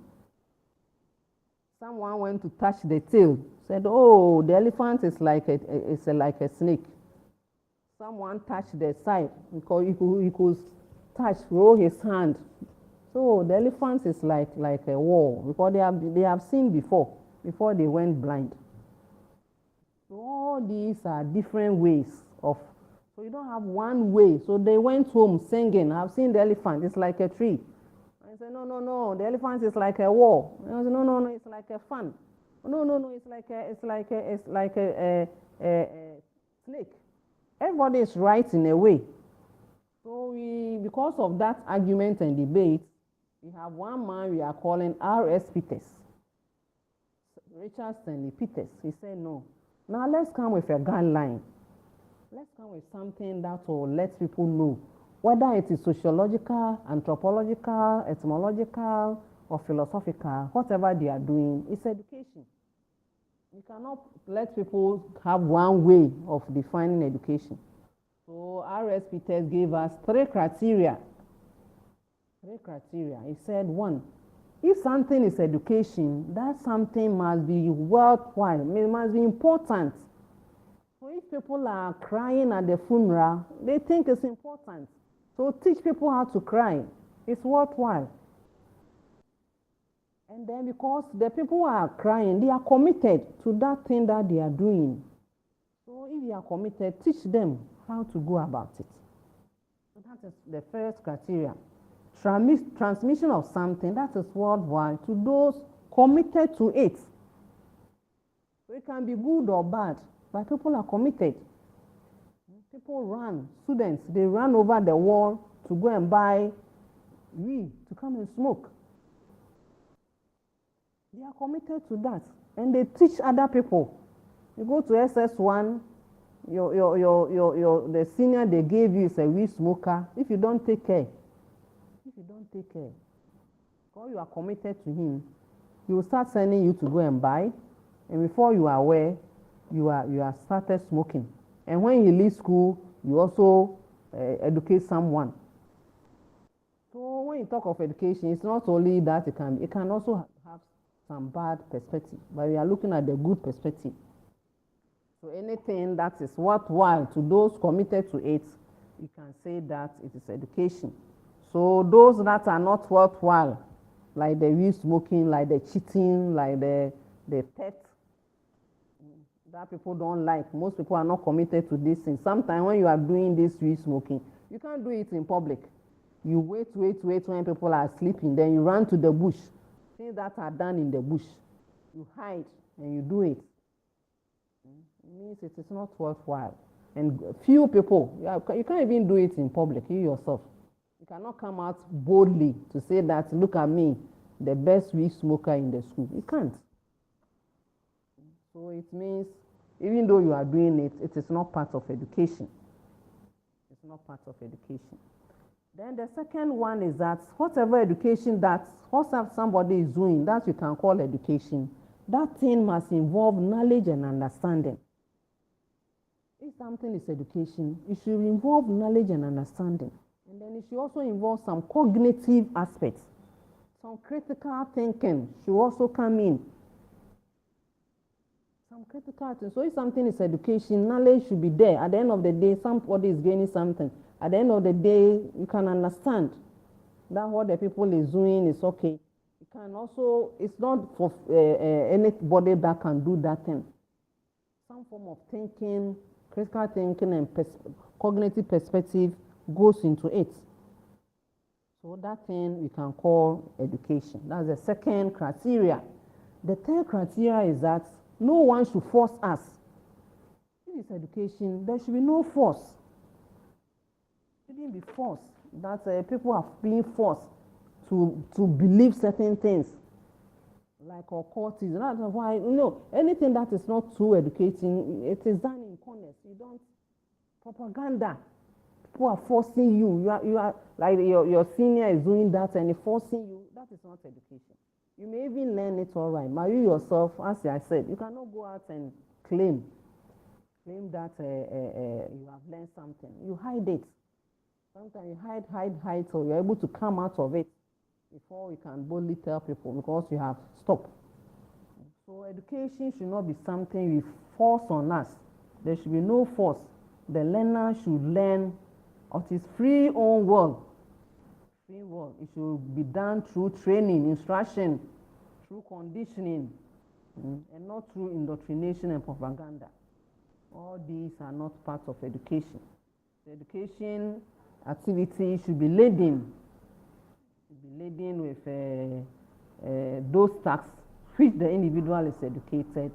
Someone went to touch the tail. Said, oh, the elephant is like a snake. Someone touched the side because he could touch, roll his hand. So the elephant is like a wall, because they have seen before they went blind. So all these are different ways of, so you don't have one way. So they went home singing, I've seen the elephant, it's like a tree. I said, no, the elephant is like a wall. And I said, no, it's like a fan. No, it's like a snake. Everybody is right in a way. So because of that argument and debate, we have one man we are calling R.S. Peters, Richard Stanley Peters. He said, no. Now let's come with a guideline. Let's come with something that will let people know whether it is sociological, anthropological, etymological, or philosophical, whatever they are doing, it's education. You cannot let people have one way of defining education. So R.S. Peters gave us three criteria. He said, one, if something is education, that something must be worthwhile, it must be important. So if people are crying at the funeral, they think it's important. So teach people how to cry. It's worthwhile. And then because the people who are crying, they are committed to that thing that they are doing. So if they are committed, teach them how to go about it. So that is the first criteria. Transmission of something that is worldwide to those committed to it. So it can be good or bad, but people are committed. People run, students, they run over the wall to go and buy weed to come and smoke. They are committed to that, and they teach other people. You go to SS1, the senior they gave you is a weed smoker. If you don't take care, because you are committed to him, he will start sending you to go and buy, and before you are aware, you are started smoking. And when you leave school, you also educate someone. So when you talk of education, it's not only that it can also have some bad perspective, but we are looking at the good perspective. So anything that is worthwhile to those committed to it, you can say that it is education. So those that are not worthwhile, like the weed smoking, like the cheating, like the theft, that people don't like. Most people are not committed to this thing. Sometimes when you are doing this weed smoking, you can't do it in public. You wait when people are sleeping, then you run to the bush. Things that are done in the bush, you hide and you do it. It means it is not worthwhile. And few people, you can't even do it in public, you yourself. You cannot come out boldly to say that, look at me, the best weed smoker in the school. You can't. So it means, even though you are doing it, it is not part of education. It's not part of education. Then the second one is that whatever education that somebody is doing, that you can call education, that thing must involve knowledge and understanding. If something is education, it should involve knowledge and understanding. And then it should also involve some cognitive aspects. Some critical thinking should also come in. Some critical thinking. So if something is education, knowledge should be there. At the end of the day, somebody is gaining something. At the end of the day, you can understand that what the people is doing is okay. You can also, it's not for anybody that can do that thing. Some form of thinking, critical thinking and cognitive perspective goes into it. So that thing we can call education. That's the second criteria. The third criteria is that no one should force us. If it's education, there should be no force. It shouldn't be forced. That people are being forced to believe certain things, like occultism. That's why, anything that is not too educating, it is done in corners. You don't propaganda. People are forcing you. You are like your senior is doing that and forcing you. That is not education. You may even learn it all right. But you yourself, as I said, you cannot go out and claim that you have learned something. You hide it. Sometimes you hide, so you're able to come out of it before you can boldly tell people because you have stopped. So education should not be something we force on us. There should be no force. The learner should learn of his free own will. doing what? It should be done through training, instruction, through conditioning, and not through indoctrination and propaganda. All these are not part of education. The education activity should be laden with those tasks which the individual is educated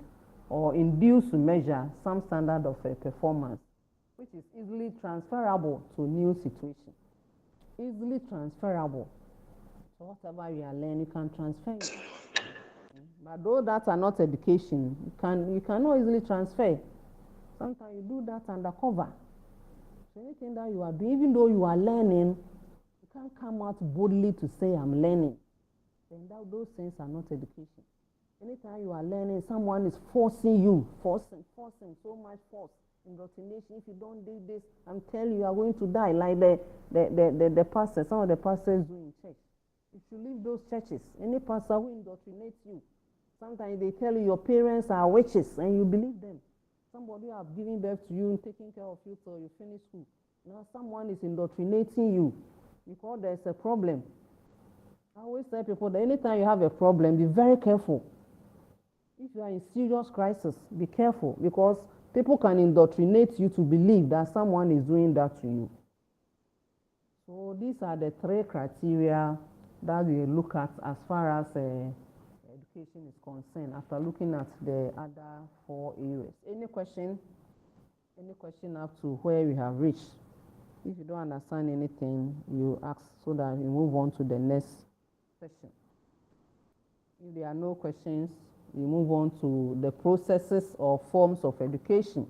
or induced to measure some standard of performance, which is easily transferable to new situation. Easily transferable. So whatever you are learning, you can transfer it. But though that are not education, you cannot easily transfer. Sometimes you do that undercover. So anything that you are doing, even though you are learning, you can't come out boldly to say I'm learning. Then those things are not education. Anytime you are learning, someone is forcing you, forcing so much force, indoctrination. If you don't do this, I'm telling you, you are going to die. Like the pastors, some of the pastors do in church. You should leave those churches. Any pastor who indoctrinates you, sometimes they tell you your parents are witches and you believe them. Somebody have given birth to you and taking care of you till you finish school. Now someone is indoctrinating you because there's a problem. I always tell people that anytime you have a problem, be very careful. If you are in serious crisis, be careful because people can indoctrinate you to believe that someone is doing that to you. So these are the 3 criteria that we look at as far as education is concerned after looking at the other 4 areas. Any question? Any question up to where we have reached? If you don't understand anything, you ask so that we move on to the next session. If there are no questions, we move on to the processes or forms of education.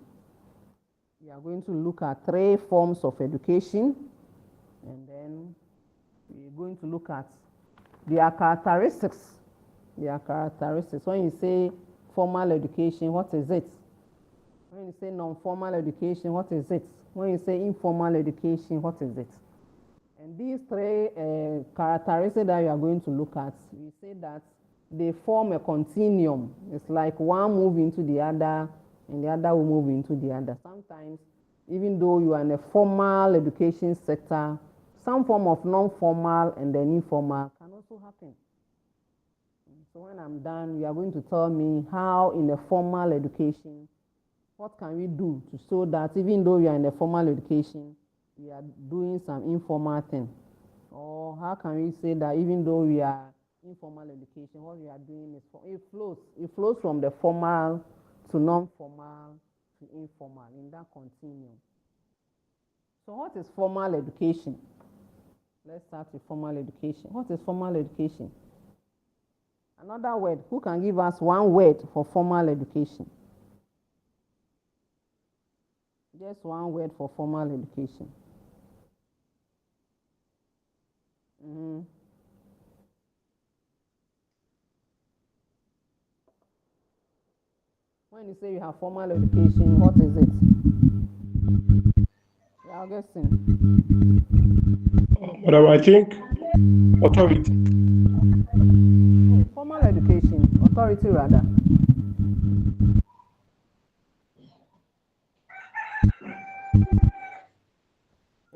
We are going to look at 3 forms of education, and then we're going to look at their characteristics. Their characteristics. When you say formal education, what is it? When you say non-formal education, what is it? When you say informal education, what is it? And these 3 characteristics that you are going to look at, we say that they form a continuum. It's like one move into the other, and the other will move into the other. Sometimes, even though you are in a formal education sector, some form of non-formal and then informal can also happen. So when I'm done, you are going to tell me how in a formal education, what can we do to show that even though you are in a formal education, we are doing some informal thing? Or how can we say that even though we are informal education, what we are doing is it flows from the formal to non-formal to informal in that continuum. So what is formal education? Let's start with formal education. What is formal education? Another word. Who can give us one word for formal education? Just one word for formal education. When you say you have formal education, what is it? Yeah, Augustine. Madam, I think authority. Formal education, authority rather.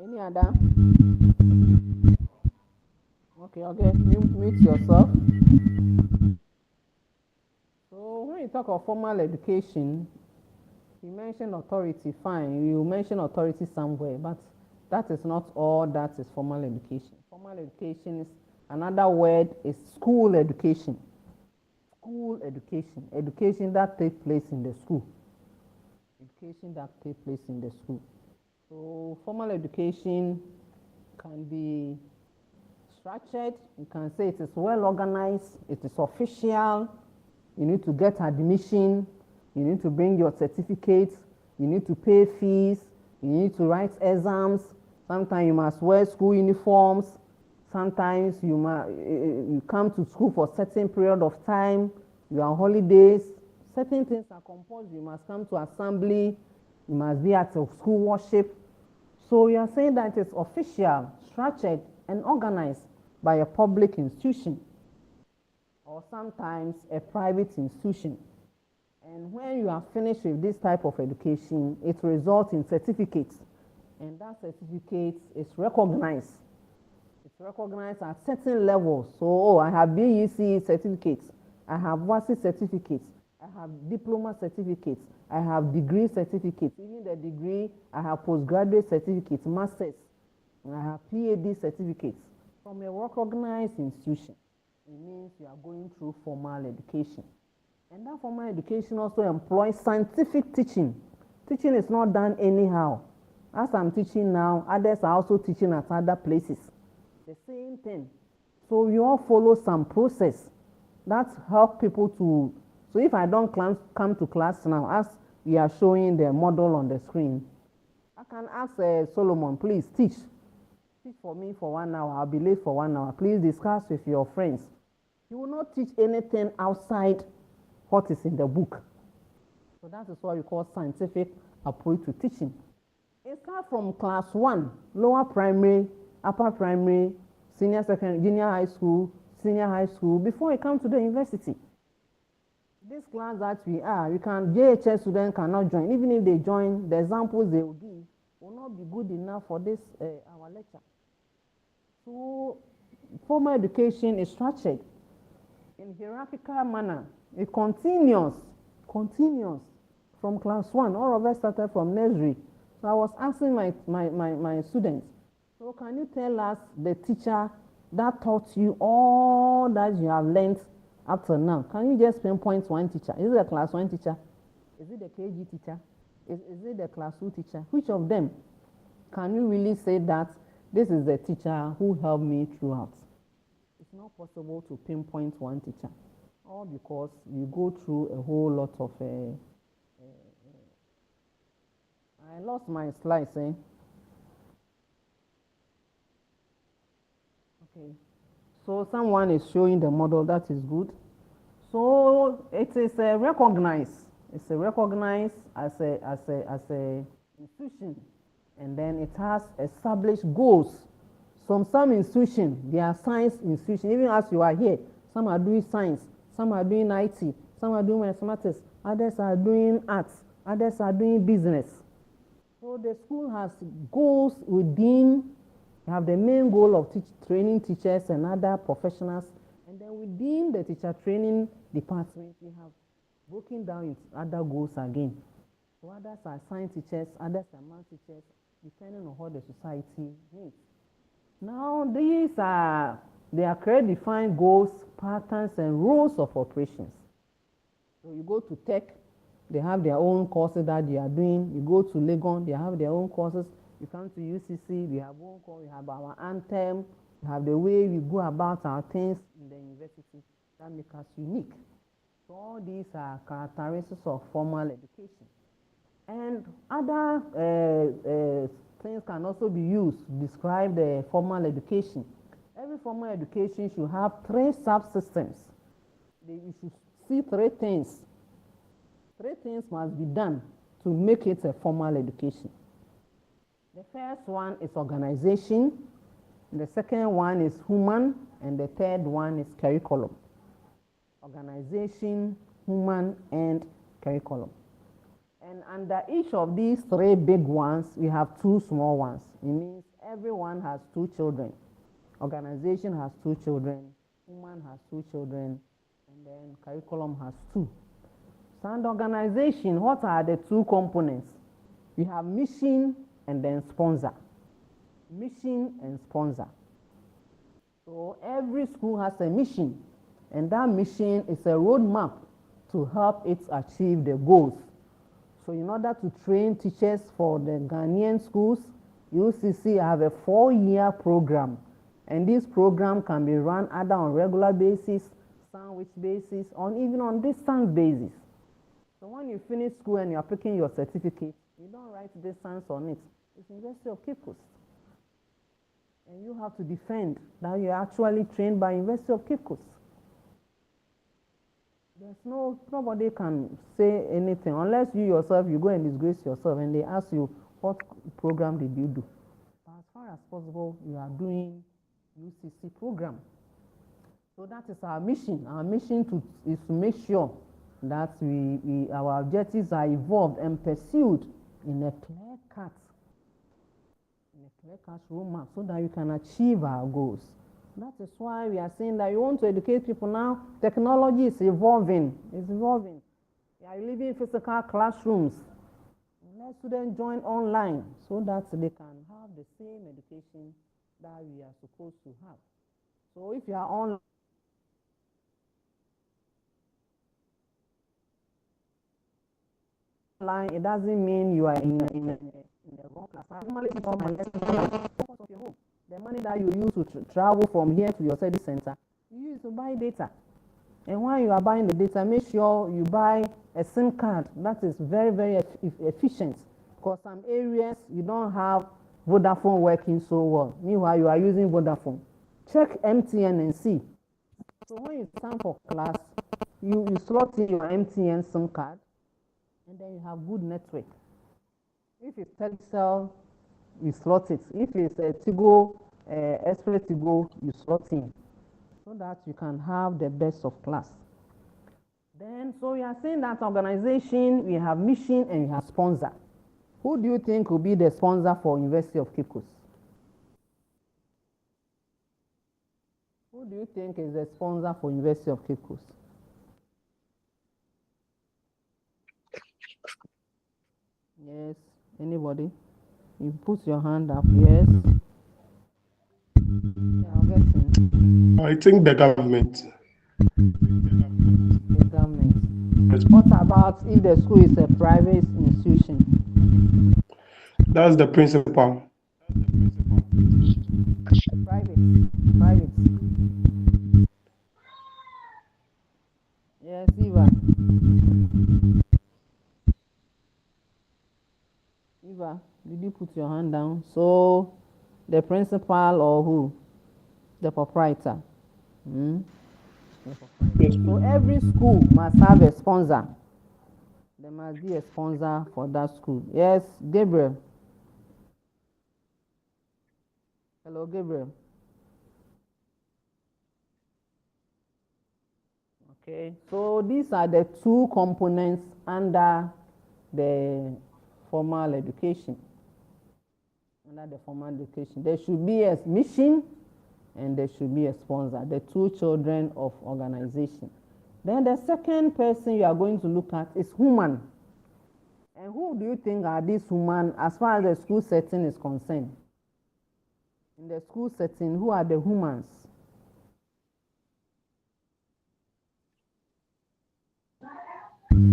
Any other? Okay, mute yourself. So when you talk of formal education, you mention authority, fine, you mention authority somewhere, but that is not all that is formal education. Formal education is, another word is school education. School education, education that takes place in the school. Education that takes place in the school. So formal education can be structured. You can say it is well organized, it is official. You need to get admission, you need to bring your certificates, you need to pay fees, you need to write exams. Sometimes you must wear school uniforms. Sometimes you come to school for a certain period of time. You are on holidays. Certain things are compulsory. You must come to assembly. You must be at a school worship. So you are saying that it's official, structured, and organized by a public institution or sometimes a private institution. And when you are finished with this type of education, it results in certificates. And that certificate is recognized. It's recognized at certain levels. So, oh, I have BEC certificates, I have WASI certificates, I have diploma certificates, I have degree certificates, even the degree, I have postgraduate certificates, masters, and I have PhD certificates from a recognized institution. It means you are going through formal education. And that formal education also employs scientific teaching. Teaching is not done anyhow. As I'm teaching now, others are also teaching at other places. The same thing. So you all follow some process that help people to. So if I don't come to class now, as we are showing the model on the screen, I can ask Solomon, please teach. Teach for me for 1 hour. I'll be late for 1 hour. Please discuss with your friends. You will not teach anything outside what is in the book. So that is what we call scientific approach to teaching. It starts from class 1, lower primary, upper primary, senior secondary, junior high school, senior high school, before you come to the university. This class that we are, JHS students cannot join. Even if they join, the examples they will give will not be good enough for this, our lecture. So formal education is structured in hierarchical manner. It continues from class 1. All of us started from nursery. So I was asking my students, so can you tell us the teacher that taught you all that you have learned up to now? Can you just pinpoint one teacher? Is it the class 1 teacher? Is it the KG teacher? Is it the class 2 teacher? Which of them can you really say that this is the teacher who helped me throughout? It's not possible to pinpoint one teacher, all because you go through a whole lot of I lost my slides, Okay. So someone is showing the model. That is good. So it is recognized. It's recognized as a institution, and then it has established goals. Some institutions, they are science institutions. Even as you are here, some are doing science, some are doing IT, some are doing mathematics, others are doing arts, others are doing business. So the school has goals within. You have the main goal of training teachers and other professionals, and then within the teacher training department, we have broken down into other goals again. So others are science teachers, others are math teachers, depending on what the society needs. Now they are clearly defined goals, patterns, and rules of operations. So you go to tech, they have their own courses that they are doing. You go to Legon, they have their own courses. You come to UCC, we have one course, we have our anthem, we have the way we go about our things in the university that make us unique. So all these are characteristics of formal education. And other things can also be used to describe the formal education. Every formal education should have 3 subsystems. You should see 3 things. 3 things must be done to make it a formal education. The first one is organization, the second one is human, and the third one is curriculum. Organization, human, and curriculum. And under each of these 3 big ones, we have 2 small ones. It means everyone has 2 children. Organization has 2 children, human has 2 children, and then curriculum has 2. So under organization, what are the 2 components? We have mission and then sponsor. Mission and sponsor. So every school has a mission, and that mission is a roadmap to help it achieve the goals. So in order to train teachers for the Ghanaian schools, UCC have a 4-year program, and this program can be run either on regular basis, sandwich basis, or even on distance basis. So when you finish school and you're picking your certificate, you don't write distance on it. It's University of Cape Coast. And you have to defend that you're actually trained by University of Cape Coast. Nobody can say anything unless you yourself, you go and disgrace yourself and they ask you, what program did you do? But as far as possible, you are doing UCC program. So that is our mission. Our mission is to make sure that our objectives are evolved and pursued in a clear-cut Let us roadmap so that you can achieve our goals. That is why we are saying that you want to educate people now. Technology is evolving. It's evolving. You are living in physical classrooms. Let students join online so that they can have the same education that we are supposed to have. So if you are online, it doesn't mean you are in the wrong class. Normally, focus of your home. The money that you use to travel from here to your study center, you use to buy data. And while you are buying the data, make sure you buy a SIM card that is very, very efficient. Because some areas you don't have Vodafone working so well. Meanwhile, you are using Vodafone. Check MTN and see. So when you stand for class, you slot in your MTN SIM card, and then you have good network. If it's Telcel, you slot it. If it's Tigo, Express Tigo, you slot in, so that you can have the best of class. Then, so we are saying that organization, we have mission and we have sponsor. Who do you think will be the sponsor for University of Cape Coast? Who do you think is the sponsor for University of Cape Coast? Yes, anybody? You put your hand up, yes. Yeah, I'll get in. I think the government. The government. What about if the school is a private institution? That's the principal. Private. Yes, Eva. Eva, did you put your hand down? So, the principal or who? The proprietor. So every school must have a sponsor. There must be a sponsor for that school. Yes, Gabriel. Hello, Gabriel. Okay, so these are the two components under the formal education. Under the formal education, there should be a mission and there should be a sponsor, the two children of organization. Then the second person you are going to look at is human. And who do you think are these human as far as the school setting is concerned? In the school setting, who are the humans?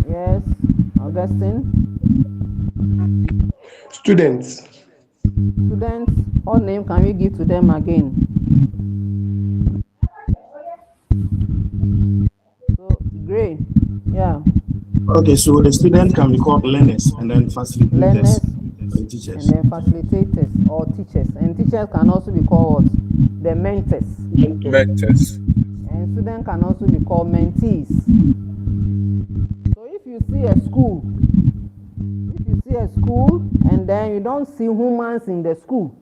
Yes, Augustine? Students. Students, what name can we give to them again? So, Gray, yeah. Okay, so the student can be called learners and then facilitators Learners and teachers. and then facilitators or teachers. And teachers can also be called the mentors. Mentors. And students can also be called mentees. So if you see a school, and then you don't see humans in the school,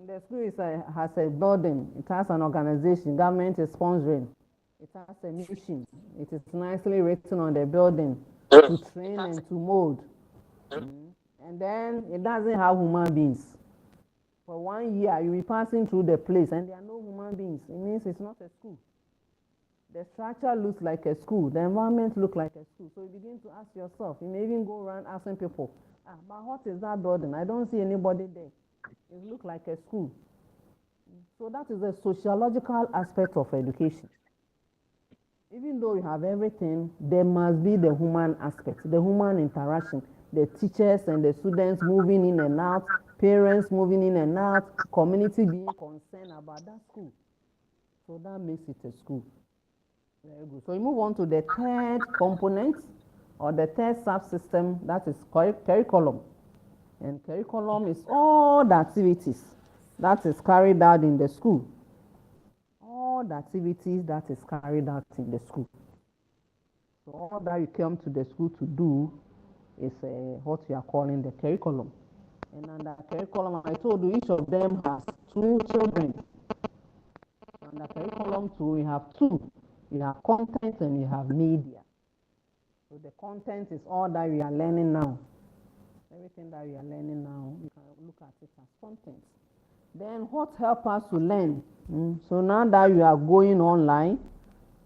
the school has a building, it has an organization, government is sponsoring, it has a mission, it is nicely written on the building to train and to mold, and then it doesn't have human beings. For 1 year, you'll be passing through the place and there are no human beings. It means it's not a school. The structure looks like a school. The environment looks like a school. So you begin to ask yourself, you may even go around asking people, but what is that building? I don't see anybody there. It looks like a school. So that is a sociological aspect of education. Even though you have everything, there must be the human aspect, the human interaction, the teachers and the students moving in and out, parents moving in and out, community being concerned about that school. So that makes it a school. Very good. So we move on to the third component or the third subsystem, that is curriculum. And curriculum is all the activities that is carried out in the school. All the activities that is carried out in the school. So all that you come to the school to do is what we are calling the curriculum. And under curriculum, I told you each of them has two children. Under curriculum 2, we have two. You have content and you have media. So the content is all that we are learning now. Everything that you are learning now, you can look at it as content. Then what help us to learn? So now that you are going online,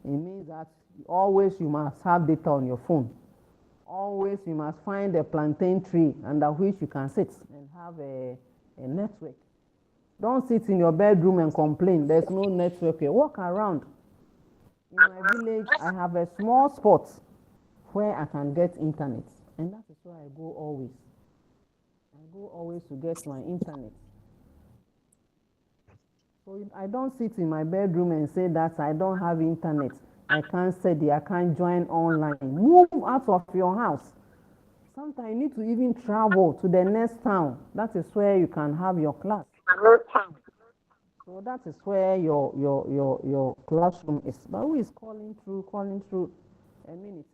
it means that always you must have data on your phone. Always you must find a plantain tree under which you can sit and have a network. Don't sit in your bedroom and complain there's no network here. Walk around. In my village, I have a small spot where I can get internet, and that is where I go always. I go always to get my internet. So I don't sit in my bedroom and say that I don't have internet. I can't study, I can't join online. Move out of your house. Sometimes you need to even travel to the next town. That is where you can have your class. So that is where your classroom is. But who is calling through a minute?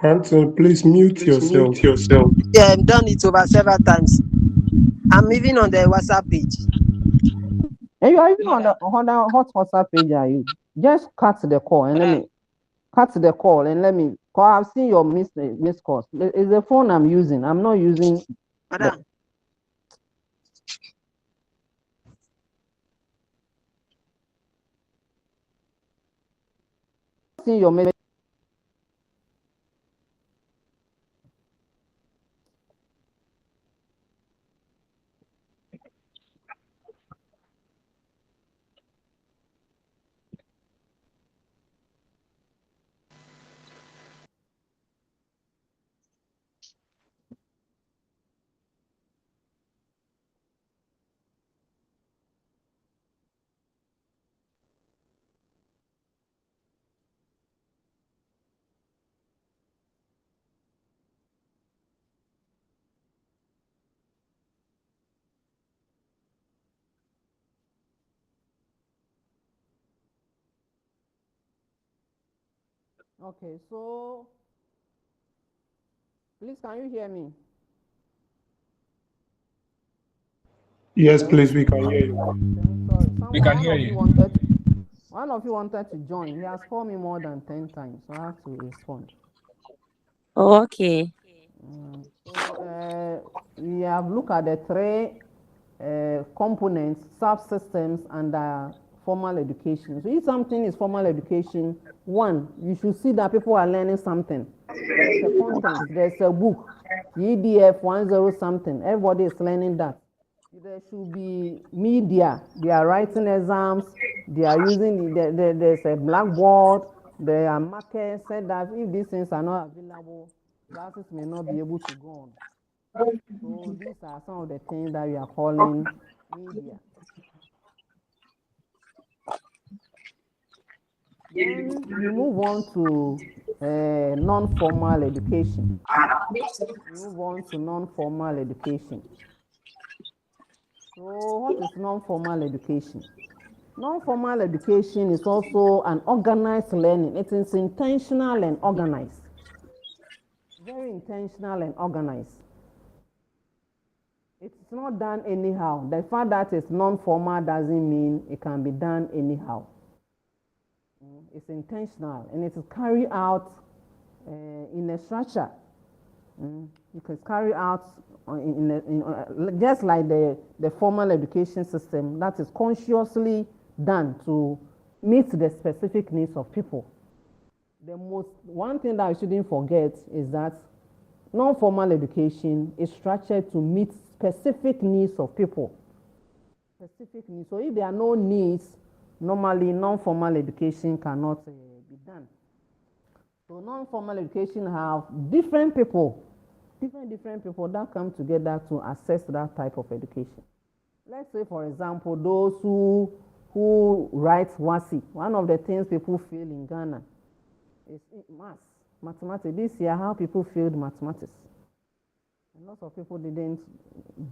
Anton, please mute yourself. Yeah, I've done it over several times. I'm even on the WhatsApp page. And you are even on the hot WhatsApp page, are you? Just cut the call and let me call. I've seen your missed calls. It's the phone I'm using. I'm not using. Madam. Seeing your message. Okay, so please, can you hear me? Yes, please, we can hear you. Sorry, We can hear you. One of you wanted to join. He has called me more than 10 times, so I have to respond. Oh, okay. So we have looked at the three components, subsystems under formal education. So if something is formal education, one, you should see that people are learning something. There's a content, there's a book, EDF102 something. Everybody is learning that. There should be media. They are writing exams. They are using, there's a blackboard. There are markers. Said that if these things are not available, classes may not be able to go on. So these are some of the things that we are calling media. Then we move on to non-formal education. Move on to non-formal education. So what is non-formal education? Non-formal education is also an organized learning. It is intentional and organized. Very intentional and organized. It's not done anyhow. The fact that it's non-formal doesn't mean it can be done anyhow. It's intentional and it is carried out in a structure. It is carried out just like the formal education system that is consciously done to meet the specific needs of people. One thing that I shouldn't forget is that non-formal education is structured to meet specific needs of people. Specific needs. So if there are no needs, normally non-formal education cannot be done. So non-formal education have different people that come together to access that type of education. Let's say, for example, those who who writes WASI, one of the things people feel in Ghana is mathematics. This year, how people failed mathematics. And lots of people didn't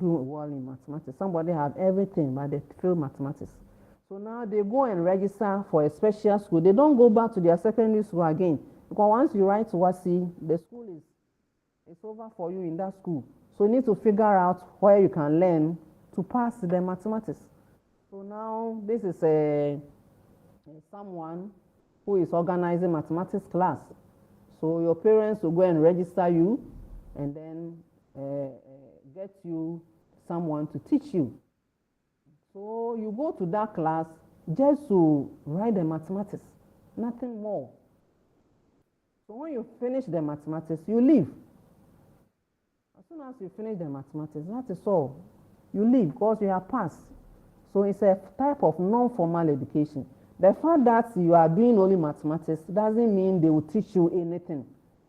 do well in mathematics. Somebody had everything, but they failed mathematics. So now they go and register for a special school. They don't go back to their secondary school again. Because once you write WASI, the school is over for you in that school. So you need to figure out where you can learn to pass the mathematics. So now this is someone who is organizing mathematics class. So your parents will go and register you and then get you someone to teach you. So you go to that class just to write the mathematics, nothing more. So when you finish the mathematics, you leave. As soon as you finish the mathematics, that is all. You leave because you have passed. So it's a type of non-formal education. The fact that you are doing only mathematics doesn't mean they will teach you anything.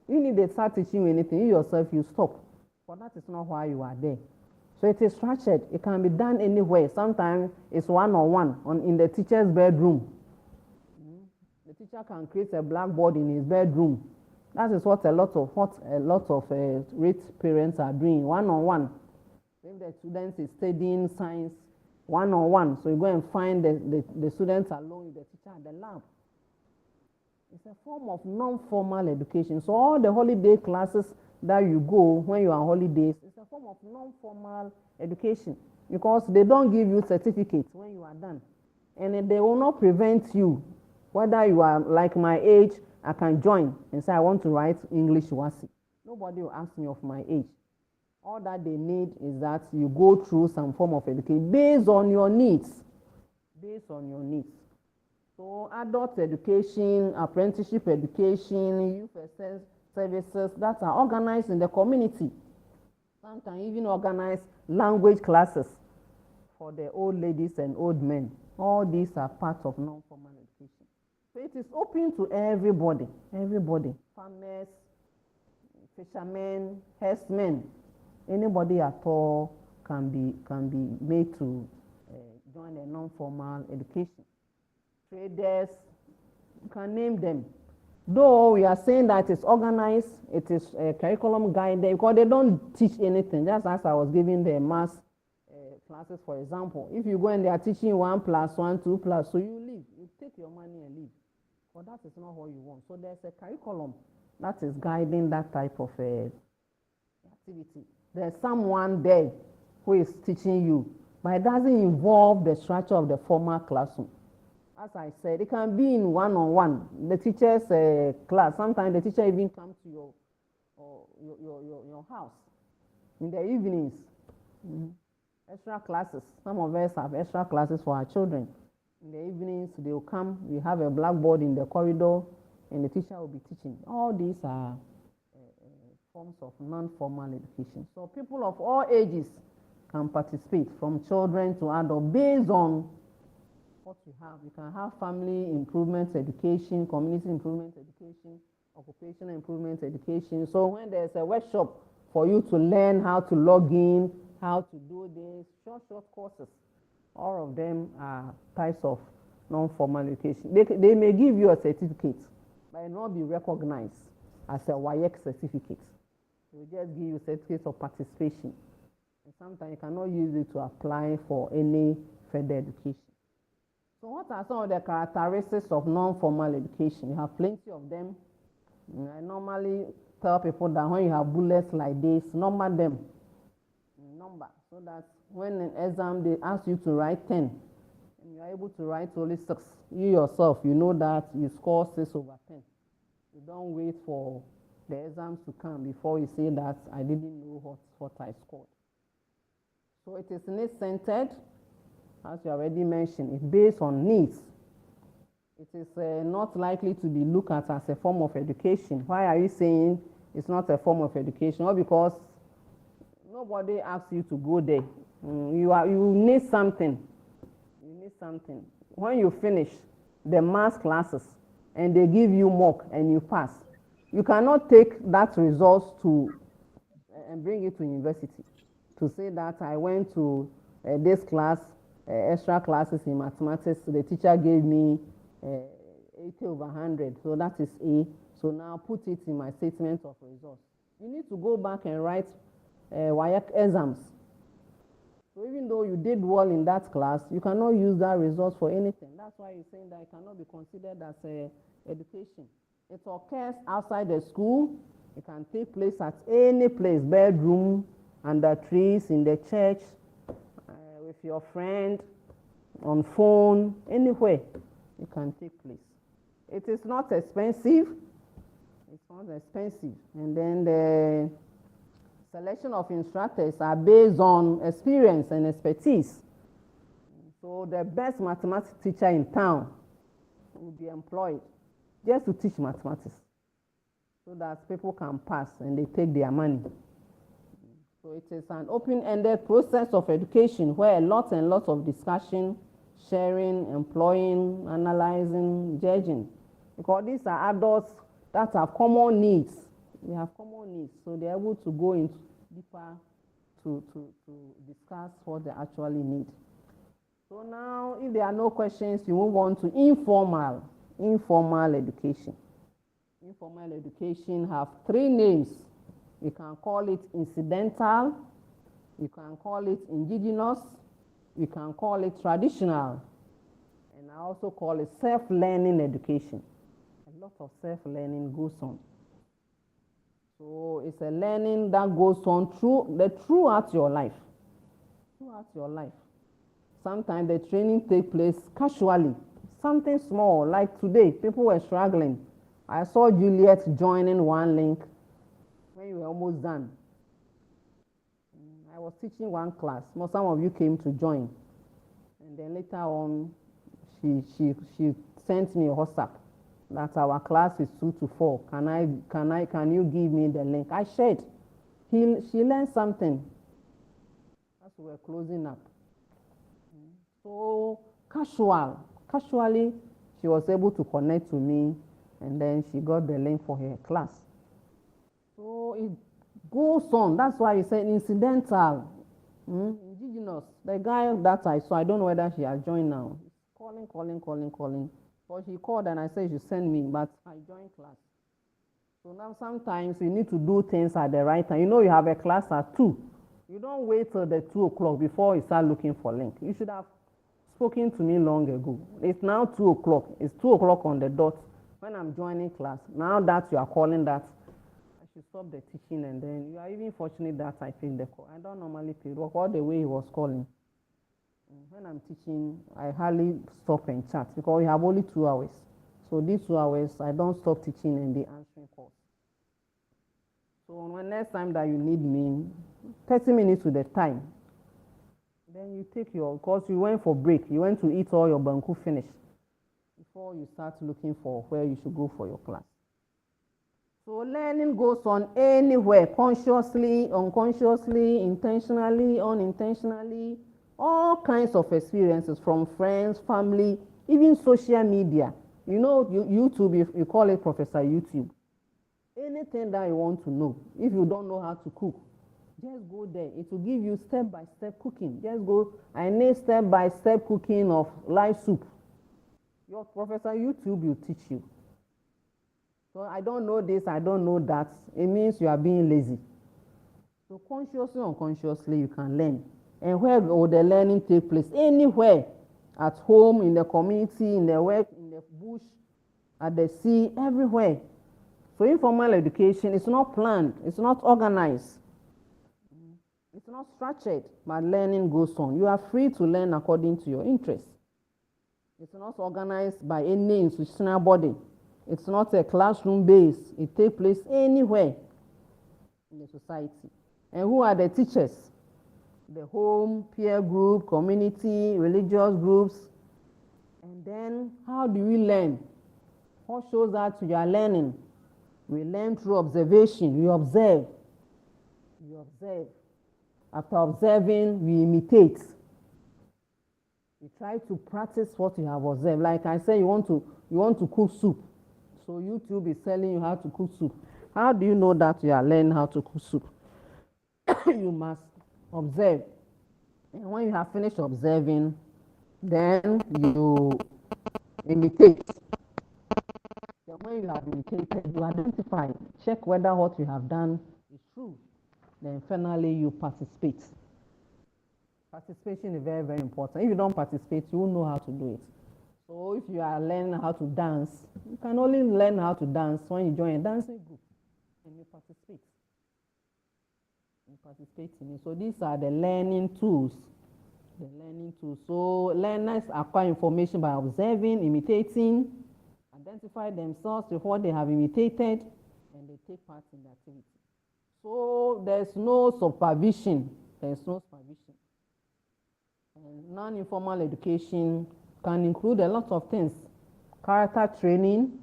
Even if they start teaching you anything, you yourself, you stop. But that is not why you are there. So it is structured. It can be done anywhere. Sometimes it's one-on-one in the teacher's bedroom. The teacher can create a blackboard in his bedroom. That is what a lot of rich parents are doing, one-on-one. If the student is studying science, one-on-one. So you go and find the students alone with the teacher at the lab. It's a form of non-formal education. So all the holiday classes that you go when you are on holidays, it's a form of non-formal education because they don't give you certificates when you are done. And they will not prevent you, whether you are like my age, I can join and say I want to write English WASI. Nobody will ask me of my age. All that they need is that you go through some form of education based on your needs. Based on your needs. So adult education, apprenticeship education, youth services that are organized in the community. Some can even organize language classes for the old ladies and old men. All these are part of non-formal education. So it is open to everybody, farmers, fishermen, herdsmen. Anybody at all can be made to join a non-formal education. Traders, you can name them. Though we are saying that it's organized, it is a curriculum guided, because they don't teach anything. Just as I was giving the math classes, for example. If you go and they are teaching 1 + 1, 2 +, so you leave. You take your money and leave. But that is not what you want. So there's a curriculum that is guiding that type of activity. There's someone there who is teaching you, but it doesn't involve the structure of the formal classroom. As I said, it can be in one-on-one. The teacher's class, sometimes the teacher even comes to your house in the evenings. Extra classes. Some of us have extra classes for our children. In the evenings, they will come. We have a blackboard in the corridor, and the teacher will be teaching. All these are forms of non-formal education. So people of all ages can participate, from children to adults, based on what you have. You can have family improvement education, community improvement education, occupational improvement education. So when there's a workshop for you to learn how to log in, how to do this, short courses, all of them are types of non-formal education. They may give you a certificate, but it will not be recognized as a WAEC certificate. They will just give you certificates of participation. And sometimes you cannot use it to apply for any further education. So what are some of the characteristics of non-formal education? You have plenty of them. I normally tell people that when you have bullets like this, number them. Number, so that when an exam they ask you to write 10, and you are able to write only 6, you yourself, you know that you score 6/10. You don't wait for the exams to come before you say that I didn't know what I scored. So it is need-centered. As you already mentioned, it's based on needs. It is not likely to be looked at as a form of education. Why are you saying it's not a form of education? Well, because nobody asks you to go there. You need something. You need something. When you finish the math classes and they give you mock and you pass, you cannot take that result and bring it to university to say that I went to this class extra classes in mathematics. The teacher gave me 80 over 100, so that is A. So now put it in my statement of results. You need to go back and write WAEC exams. So even though you did well in that class, you cannot use that result for anything. That's why you're saying that it cannot be considered as education. It occurs outside the school. It can take place at any place, bedroom, under trees, in the church, with your friend, on phone, anywhere it can take place. It is not expensive. It's not expensive. And then the selection of instructors are based on experience and expertise. So the best mathematics teacher in town will be employed just to teach mathematics so that people can pass and they take their money. So it is an open-ended process of education where a lot and lots of discussion, sharing, employing, analyzing, judging. Because these are adults that have common needs. They have common needs, so they're able to go into deeper to discuss what they actually need. So now, if there are no questions, you move on to informal education. Informal education have three names. You can call it incidental, you can call it indigenous, you can call it traditional, and I also call it self-learning education. A lot of self-learning goes on. So it's a learning that goes on throughout your life. Throughout your life. Sometimes the training takes place casually. Something small, like today, people were struggling. I saw Juliet joining one link when you were almost done. I was teaching one class. Some of you came to join. And then later on, she sent me a WhatsApp that our class is 2 to 4. Can you give me the link? I shared. She learned something as we were closing up. So casually, she was able to connect to me, and then she got the link for her class. So it goes on. That's why you said incidental, indigenous. The guy that I saw, I don't know whether she has joined now. Calling. But she called and I said she sent me, but I joined class. So now sometimes you need to do things at the right time. You know you have a class at 2. You don't wait till the 2 o'clock before you start looking for link. You should have spoken to me long ago. It's now 2 o'clock. It's 2 o'clock on the dot when I'm joining class. Now that you are calling that, I should stop the teaching, and then you are even fortunate that I picked the call. I don't normally pick the call the way he was calling. When I'm teaching, I hardly stop and chat because we have only 2 hours. So these 2 hours, I don't stop teaching and be answering calls. So when next time that you need me, 30 minutes to the time, then you take your, because you went for break, you went to eat all your banku finish before you start looking for where you should go for your class. So learning goes on anywhere, consciously, unconsciously, intentionally, unintentionally, all kinds of experiences from friends, family, even social media. You know, YouTube, you call it Professor YouTube. Anything that you want to know, if you don't know how to cook, just go there. It will give you step-by-step cooking. Just go, I need step-by-step cooking of live soup. Your Professor YouTube will teach you. So I don't know this, I don't know that. It means you are being lazy. So consciously or unconsciously, you can learn. And where will the learning take place? Anywhere. At home, in the community, in the work, in the bush, at the sea, everywhere. So informal education is not planned, it's not organized, it's not structured, but learning goes on. You are free to learn according to your interests. It's not organized by any institutional body. It's not a classroom base. It takes place anywhere in the society. And who are the teachers? The home, peer group, community, religious groups. And then how do we learn? What shows that you are learning? We learn through observation. We observe. We observe. After observing, we imitate. We try to practice what you have observed. Like I said, you want to cook soup. So YouTube is telling you how to cook soup. How do you know that you are learning how to cook soup? You must observe. And when you have finished observing, Then you imitate. Then when you have imitated, you identify, check whether what you have done is true. Then finally you participate. Participation is very, very important. If you don't participate, you won't know how to do it. So if you are learning how to dance, you can only learn how to dance when you join a dancing group and you participate. You participate in it. So these are the learning tools. The learning tools. So learners acquire information by observing, imitating, identify themselves with what they have imitated, and they take part in the activity. So there's no supervision. There's no supervision. And non-informal education can include a lot of things. Character training,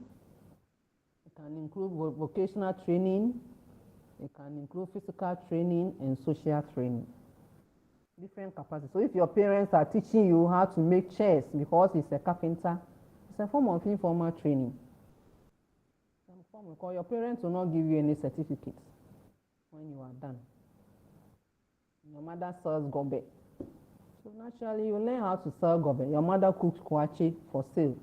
it can include vocational training, it can include physical training and social training. Different capacities. So if your parents are teaching you how to make chairs because he's a carpenter, it's a form of informal training. Because your parents will not give you any certificates when you are done. Your mother sells gobe. So naturally, you learn how to sell gobe. Your mother cooks kwache for sale.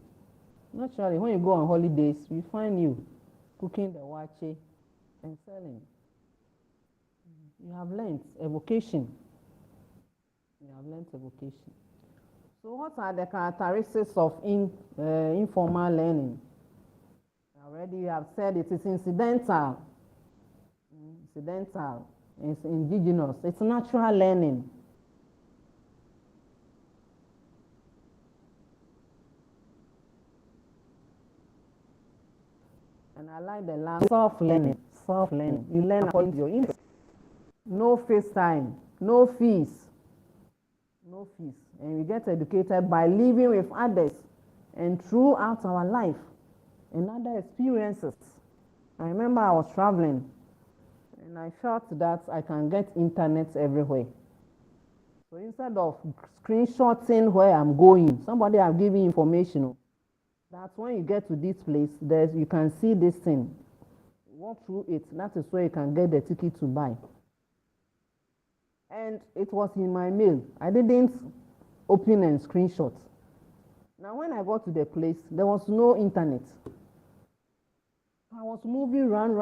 Naturally, when you go on holidays, we find you cooking the wache and selling. You have learned a vocation. You have learned a vocation. So what are the characteristics of informal learning? Already you have said it is incidental. Incidental. It's indigenous. It's natural learning. And I like the last self-learning. Self-learning. You learn according to your interest. No FaceTime. No fees. No fees. And we get educated by living with others and throughout our life and other experiences. I remember I was traveling and I felt that I can get internet everywhere. So instead of screenshotting where I'm going, somebody have given information. That's when you get to this place, you can see this thing. Walk through it. That is where you can get the ticket to buy. And it was in my mail. I didn't open and screenshot. Now when I got to the place, there was no internet. I was moving run.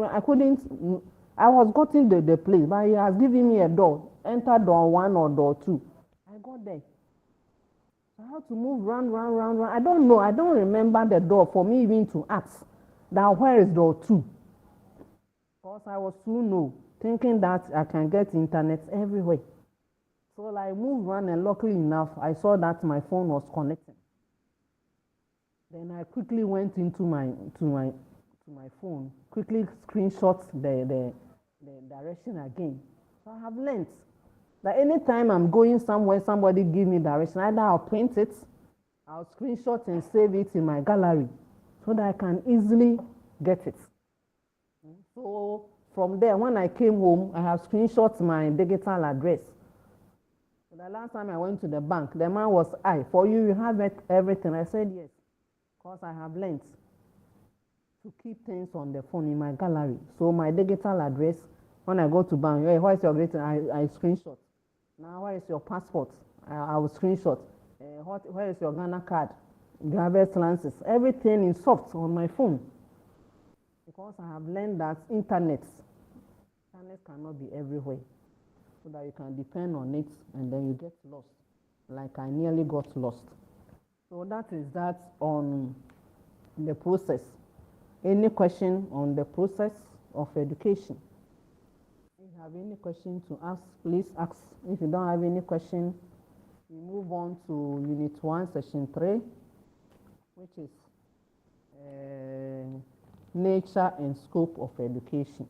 I couldn't, I was getting the place, but he has given me a door. Enter door 1 or door 2. I got there. I had to move run. I don't know. I don't remember the door for me even to ask that where is door 2. Because I was too new, thinking that I can get internet everywhere. So I moved run, and luckily enough, I saw that my phone was connecting. Then I quickly went into my phone, quickly screenshot the direction again. So I have learned that anytime I'm going somewhere, somebody give me direction, either I'll print it, I'll screenshot and save it in my gallery so that I can easily get it. So from there, when I came home, I have screenshot my digital address. So the last time I went to the bank, the man was, for you have everything. I said yes, because I have learned to keep things on the phone in my gallery. So my digital address, when I go to bank, hey, what is your greeting? I screenshot. Now, where is your passport? I will screenshot. Where is your Ghana card? Driver's license. Everything is soft on my phone. Because I have learned that internet cannot be everywhere. So that you can depend on it and then you get lost. Like I nearly got lost. So that is that on the process. Any question on the process of education? If you have any question to ask, please ask. If you don't have any question, we move on to Unit 1, Section 3, which is nature and scope of education.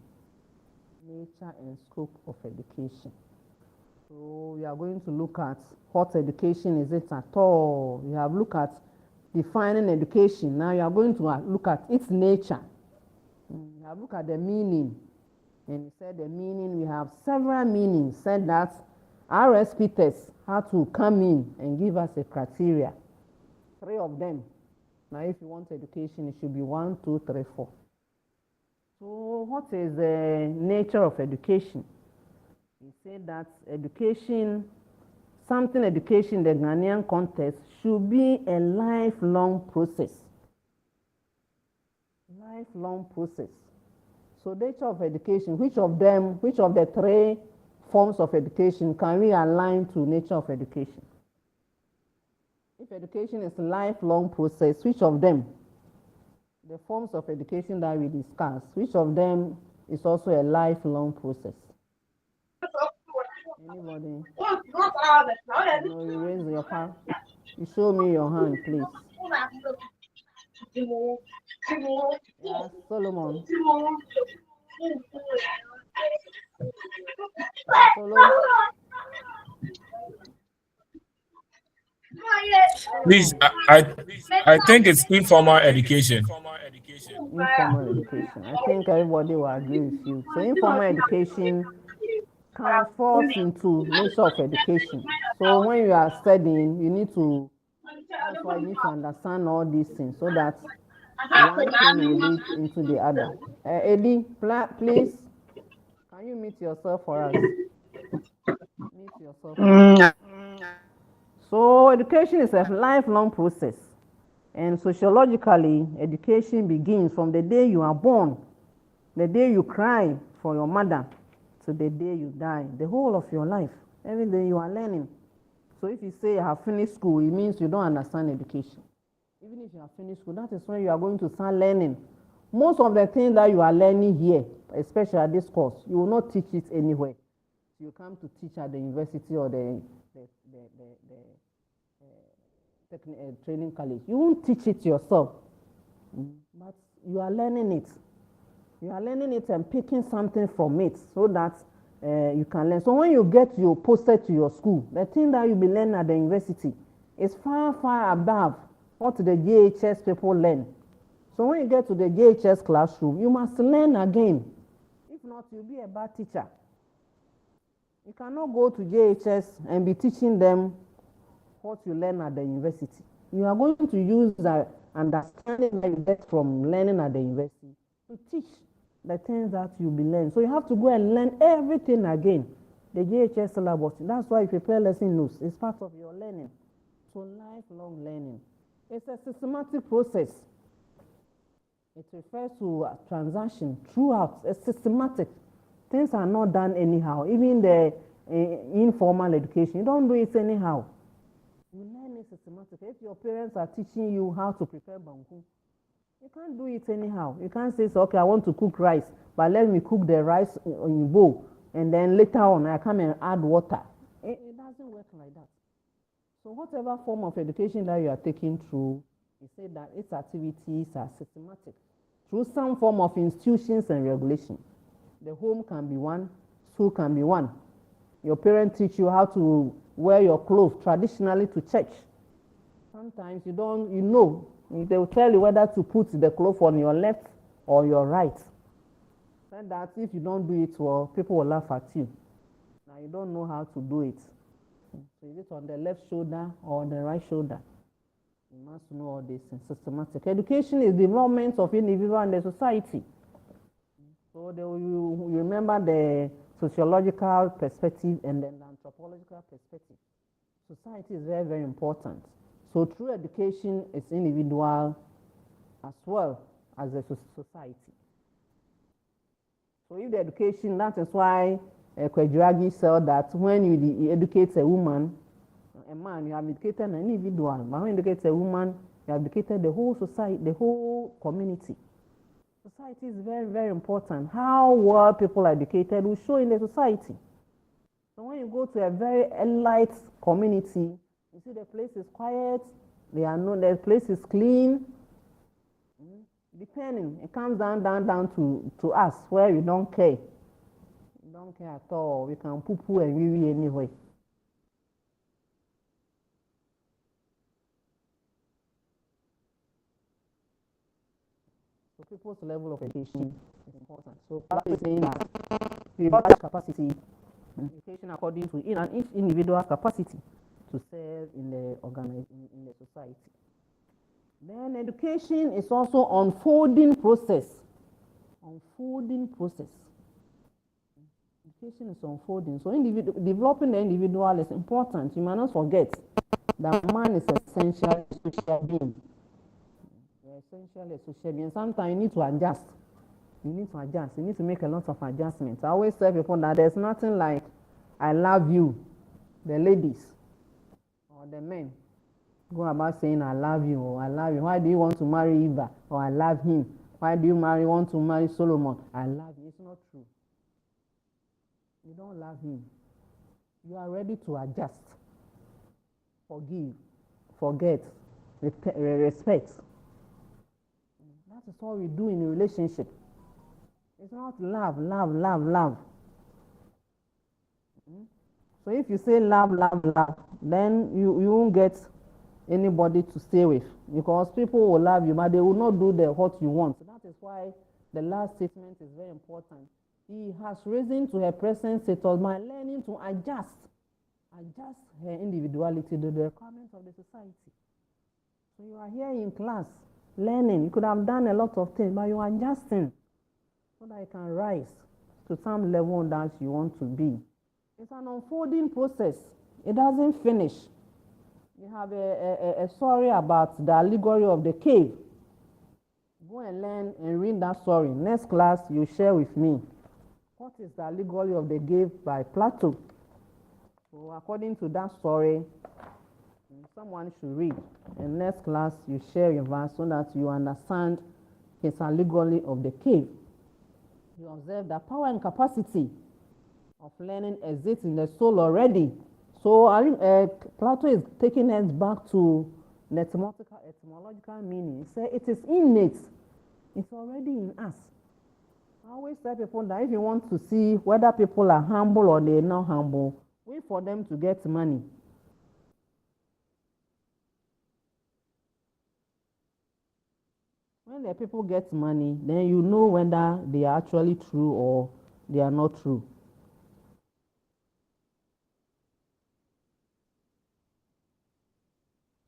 Nature and scope of education. So we are going to look at what education is it at all. We have looked at defining education. Now you are going to look at its nature. We have looked at the meaning. And we said the meaning, we have several meanings. Said that RSP tests have to come in and give us a criteria. 3 of them. Now if you want education, it should be 1, 2, 3, 4. So what is the nature of education? We say that education something education in the Ghanaian context should be a lifelong process. Lifelong process. So nature of education, which of the three forms of education can we align to nature of education? If education is a lifelong process, which of them, the forms of education that we discussed, which of them is also a lifelong process? Anybody? No, you raise your hand. You show me your hand, please. Yeah, Solomon. Solomon. Please, I think it's informal education. Informal education. I think everybody will agree with you. So informal education falls into nature of education. So when you are studying, that's why you need to understand all these things so that one thing will lead into the other. Eddie, please, can you mute yourself for us? Mute yourself for us. So education is a lifelong process. And sociologically, education begins from the day you are born, the day you cry for your mother, to the day you die, the whole of your life. Every day you are learning. So if you say you have finished school, it means you don't understand education. Even if you have finished school, that is when you are going to start learning. Most of the things that you are learning here, especially at this course, you will not teach it anywhere. You come to teach at the university or the training college. You won't teach it yourself, but you are learning it. You are learning it and picking something from it so that you can learn. So when you get your posted to your school, the thing that you'll be learning at the university is far, far above what the JHS people learn. So when you get to the JHS classroom, you must learn again. If not, you'll be a bad teacher. You cannot go to JHS and be teaching them what you learn at the university. You are going to use the understanding that you get from learning at the university to teach the things that you'll be learning. So you have to go and learn everything again. The JHS syllabus, that's why you prepare lesson notes. It's part of your learning. So lifelong learning. It's a systematic process. It refers to a transaction throughout. It's systematic. Things are not done anyhow. Even the informal education, you don't do it anyhow. You learn it systematically. If your parents are teaching you how to prepare banku, you can't do it anyhow. You can't say, so, okay, I want to cook rice, but let me cook the rice in bowl, and then later on I come and add water. It doesn't work like that. So whatever form of education that you are taking through, you say that its activities are systematic through some form of institutions and regulation. The home can be one, school can be one. Your parents teach you how to wear your clothes traditionally to church. Sometimes you know, they will tell you whether to put the cloth on your left or your right. And that if you don't do it well, people will laugh at you. Now you don't know how to do it. So is it on the left shoulder or on the right shoulder? You must know all this in systematic. Education is development of individual and the society. So you remember the sociological perspective and then the anthropological perspective. Society is very, very important. So true education is individual as well as a society. So if the education, that is why Kwejuagi said that when you educate a woman, a man, you have educated an individual. But when you educate a woman, you have educated the whole society, the whole community. Society is very, very important. How well people are educated will show in the society. So when you go to a very elite community, you see the place is quiet, the place is clean. Depending, it comes down to us where we don't care. We don't care at all. We can poo-poo and wee-wee anyway. So people's level of education is important. So what we're saying is we evaluate capacity, education according to each individual's capacity to serve in the society. Then education is also unfolding process. Unfolding process. Education is unfolding. So developing the individual is important. You must not forget that man is essentially a social being. You're essentially a social being. Sometimes you need to adjust. You need to adjust. You need to make a lot of adjustments. I always tell people that there's nothing like I love you, the ladies or the men go about saying I love you or I love you. Why do you want to marry Eva? Or I love him. Why do you want to marry Solomon? I love you. It's not true. You don't love him. You are ready to adjust, forgive, forget, respect. That is all we do in a relationship. It's not love, love, love, love. So if you say love, love, love, then you won't get anybody to stay with, because people will love you, but they will not do what you want. So that is why the last statement is very important. He has risen to her present status by learning to adjust her individuality to the requirements of the society. So you are here in class learning. You could have done a lot of things, but you are adjusting so that you can rise to some level that you want to be. It's an unfolding process. It doesn't finish. You have a story about the allegory of the cave. Go and learn and read that story. Next class, you share with me. What is the allegory of the cave by Plato? So according to that story, someone should read. And next class, you share your verse so that you understand his allegory of the cave. You observe that power and capacity of learning exists in the soul already. So Plato is taking us back to the etymological meaning. Say it is innate. It's already in us. I always tell people that if you want to see whether people are humble or they're not humble, wait for them to get money. When the people get money, then you know whether they are actually true or they are not true.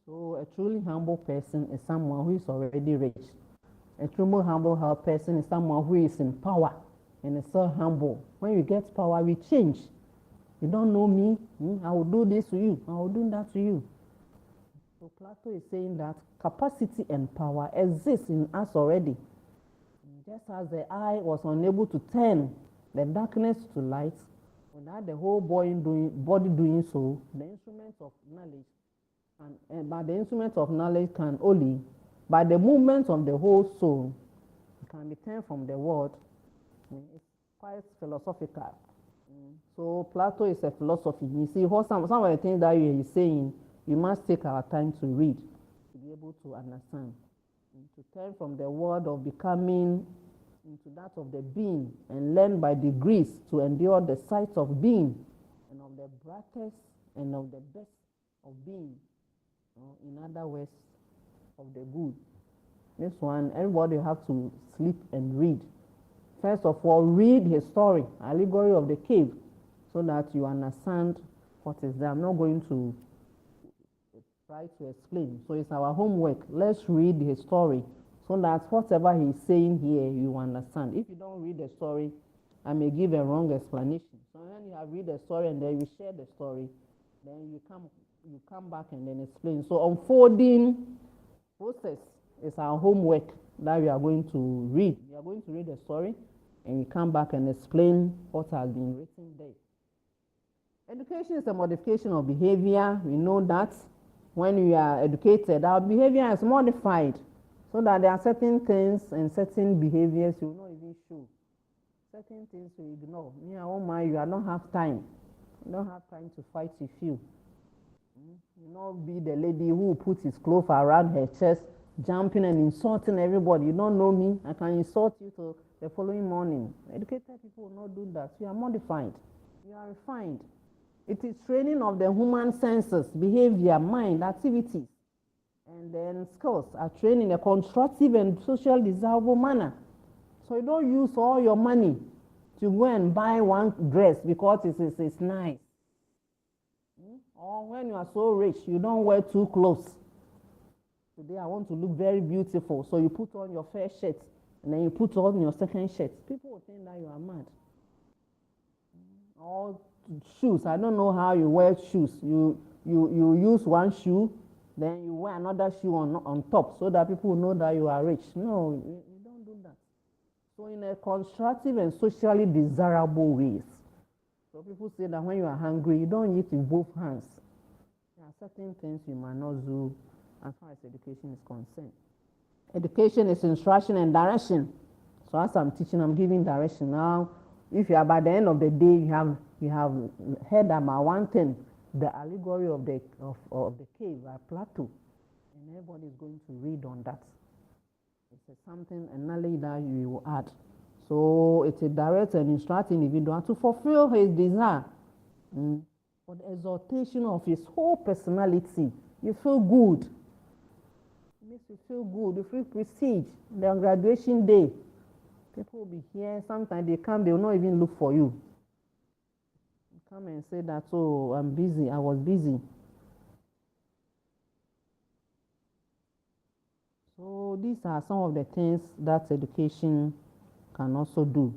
So a truly humble person is someone who is already rich. A truly humble person is someone who is in power and is so humble. When you get power, we change. You don't know me, I will do this to you, I will do that to you. So Plato is saying that capacity and power exist in us already. Just as the eye was unable to turn the darkness to light, without the whole body doing so, the instruments of knowledge and by the instrument of knowledge can only, by the movement of the whole soul, it can be turned from the world. It's quite philosophical. So Plato is a philosophy. You see, some of the things that he is saying, you must take our time to read, to be able to understand, to turn from the world of becoming into that of the being, and learn by degrees to endure the sights of being, and of the brightest and of the best of being. In other words, of the good. This one, everybody have to sleep and read. First of all, read his story, allegory of the cave, so that you understand what is there. I'm not going to try to explain. So it's our homework. Let's read his story so that whatever he's saying here, you understand. If you don't read the story, I may give a wrong explanation. So when you have read the story and then you share the story, then you come back and then explain. So unfolding process is our homework that we are going to read. We are going to read the story and we come back and explain what has been written there. Education is a modification of behavior. We know that when we are educated, our behavior is modified so that there are certain things and certain behaviors you will not even show. Certain things you ignore. Me, I won't mind you. I don't have time. I don't have time to fight with you. You not be the lady who puts his clothes around her chest, jumping and insulting everybody. You don't know me. I can insult you till the following morning. Educated people will not do that. You are modified. You are refined. It is training of the human senses, behavior, mind, activities, and then skills are trained in a constructive and social desirable manner. So you don't use all your money to go and buy one dress because it's nice. Or when you are so rich, you don't wear two clothes. Today I want to look very beautiful, so you put on your first shirt and then you put on your second shirt. People will think that you are mad. Or shoes. I don't know how you wear shoes. You use one shoe, then you wear another shoe on top so that people know that you are rich. No, you don't do that. So in a constructive and socially desirable ways. So people say that when you are hungry, you don't eat with both hands. There are certain things you might not do as far as education is concerned. Education is instruction and direction. So as I'm teaching, I'm giving direction. Now, if you are by the end of the day, you have heard about one thing, the allegory of the cave by Plato, and everybody is going to read on that. It's something, a knowledge that you will add. So it's a direct and instruct individual to fulfill his desire for the exaltation of his whole personality. You feel good. It makes you feel good. You feel prestige. On graduation day, people will be here. Sometimes they come, they will not even look for you. You come and say that, oh, I'm busy. I was busy. So these are some of the things that education can also do.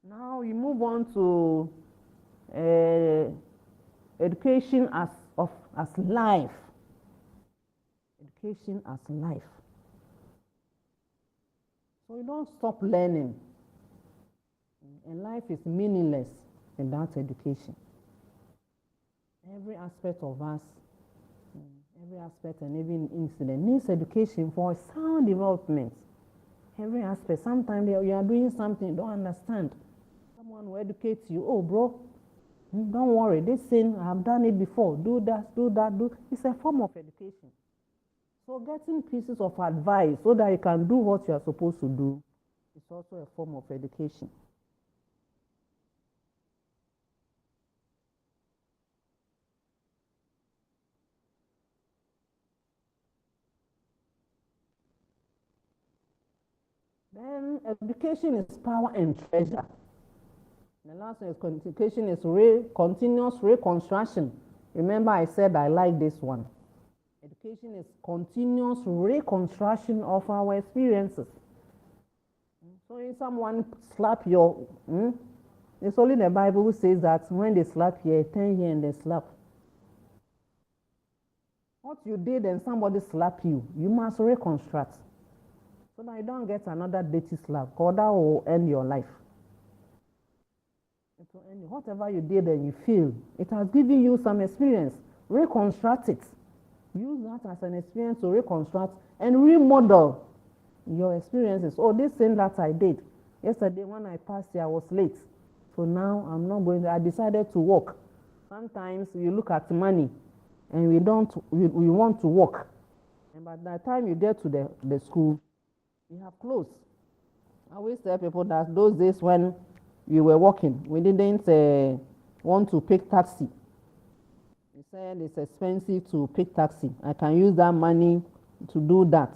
Now we move on to education as life. Education as life. So you don't stop learning. And life is meaningless without education. Every aspect of us, every aspect and every incident needs education for sound development. Every aspect. Sometimes you are doing something you don't understand. Someone will educate you. Oh, bro, don't worry. This thing, I've done it before. Do that, do that, do. It's a form of education. So getting pieces of advice so that you can do what you are supposed to do is also a form of education. Then education is power and treasure. The last one is education is continuous reconstruction. Remember I said I like this one. Education is continuous reconstruction of our experiences. So if someone slap your, it's only the Bible who says that when they slap here, turn here and they slap. What you did and somebody slap you, you must reconstruct. So that you don't get another dirty slap, because that will end your life. It will end you. Whatever you did and you feel, it has given you some experience. Reconstruct it. Use that as an experience to reconstruct and remodel your experiences. Oh, this thing that I did yesterday when I passed here, I was late. So now I'm not going to, I decided to walk. Sometimes you look at money and we want to walk. And by the time you get to the school, you have closed. I always tell people that those days when we were walking, we didn't want to pick taxi. He said it's expensive to pick taxi. I can use that money to do that.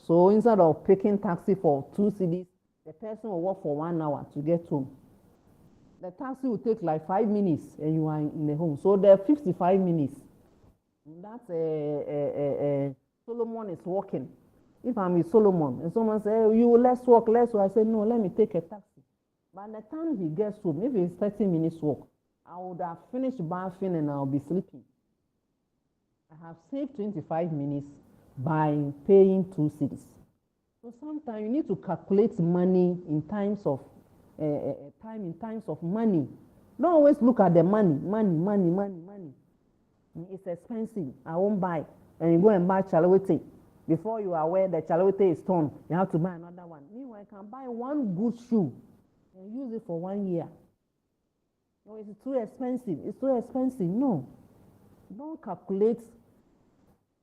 So instead of picking taxi for 2 cedis, the person will walk for 1 hour to get home. The taxi will take like 5 minutes and you are in the home. So there are 55 minutes. That's Solomon is walking. If I'm with Solomon and someone says, let's walk. I say, no, let me take a taxi. By the time he gets home, if it's 30 minutes walk, I would have finished bathing and I'll be sleeping. I have saved 25 minutes by paying 2 cedis. So sometimes you need to calculate money in times of money. Don't always look at the money. It's expensive. I won't buy. And you go and buy chalawete. Before you are aware the chalawete is torn, you have to buy another one. Meanwhile, I can buy one good shoe and use it for 1 year. No, it's too expensive. It's too expensive. No. Don't calculate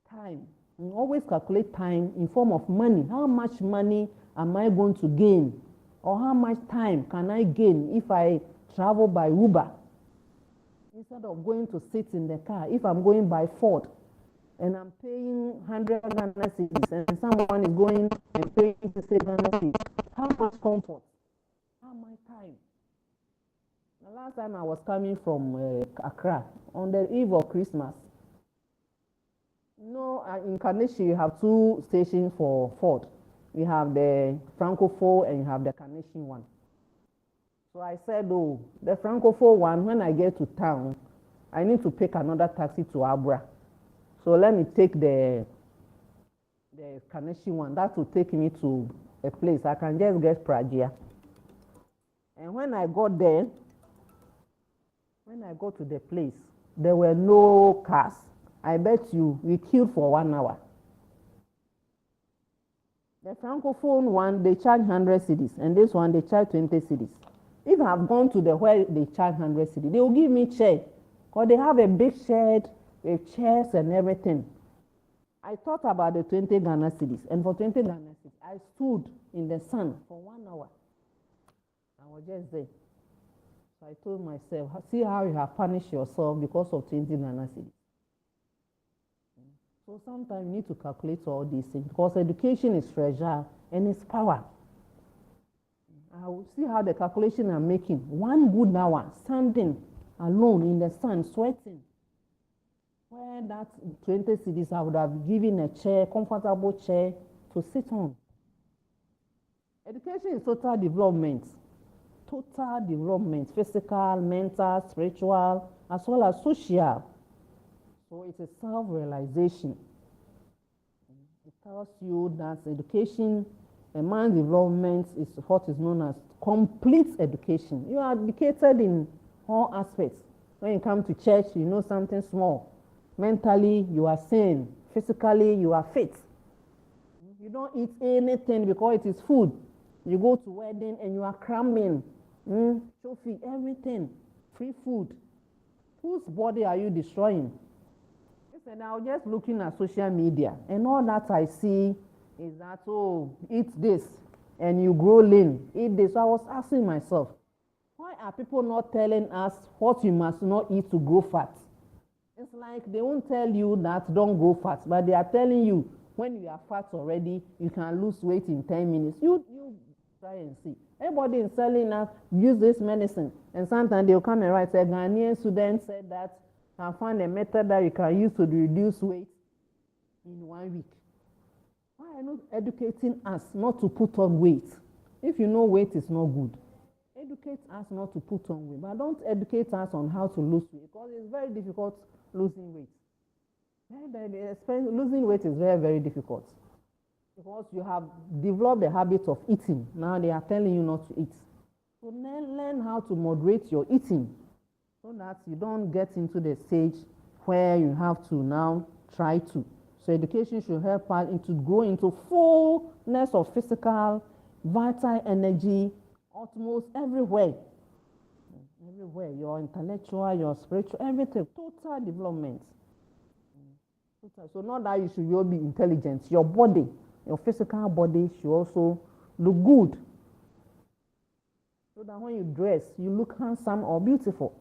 time. You always calculate time in form of money. How much money am I going to gain? Or how much time can I gain if I travel by Uber? Instead of going to sit in the car, if I'm going by Ford and I'm paying 100 Ghana cedis and someone is going and paying 60 Ghana cedis, how much comfort? How much time? The last time I was coming from Accra on the eve of Christmas. In Carnation you have 2 stations for Ford. You have the Francophone and you have the Carnation one. So I said, oh, the Francophone one, when I get to town, I need to pick another taxi to Abra. So let me take the Kaneshi one. That will take me to a place. I can just get Pragia. And when I got there, when I got to the place, there were no cars. I bet you, we queued for 1 hour. The Francophone one, they charge 100 cedis, and this one, they charge 20 cedis. If I've gone to the where they charge 100 cedis, they will give me chair, because they have a big shed with chairs and everything. I thought about the 20 Ghana cedis, and for 20 Ghana cedis, I stood in the sun for 1 hour. I was just there. So I told myself, see how you have punished yourself because of 20 Ghana cedis. So sometimes you need to calculate all these things, because education is treasure and it's power. I will see how the calculation I'm making. 1 good hour standing alone in the sun, sweating. Where that 20 cedis, I would have given a chair, comfortable chair to sit on. Education is total development. Total development, physical, mental, spiritual, as well as social. So it's a self-realization. It tells you that education, a man's development is what is known as complete education. You are educated in all aspects. When you come to church, you know something small. Mentally, you are sane. Physically, you are fit. You don't eat anything because it is food. You go to wedding and you are cramming. Trophy, everything. Free food. Whose body are you destroying? Listen, I was just looking at social media, and all that I see is that, oh, eat this and you grow lean. Eat this. So I was asking myself, why are people not telling us what you must not eat to grow fat? It's like they won't tell you that don't grow fat, but they are telling you when you are fat already, you can lose weight in 10 minutes. You try and see. Everybody is telling us, use this medicine. And sometimes they'll come and write, a Ghanaian student said that can find a method that you can use to reduce weight in 1 week. Why are you not educating us not to put on weight? If you know weight is not good, educate us not to put on weight. But don't educate us on how to lose weight, because it's very difficult losing weight. Losing weight is very, very difficult, because you have developed the habit of eating. Now they are telling you not to eat. So learn how to moderate your eating, so that you don't get into the stage where you have to now try to. So education should help us to go into fullness of physical, vital energy, almost everywhere. Everywhere, your intellectual, your spiritual, everything, total development. So not that you should all be intelligent. Your body, your physical body should also look good. So that when you dress, you look handsome or beautiful.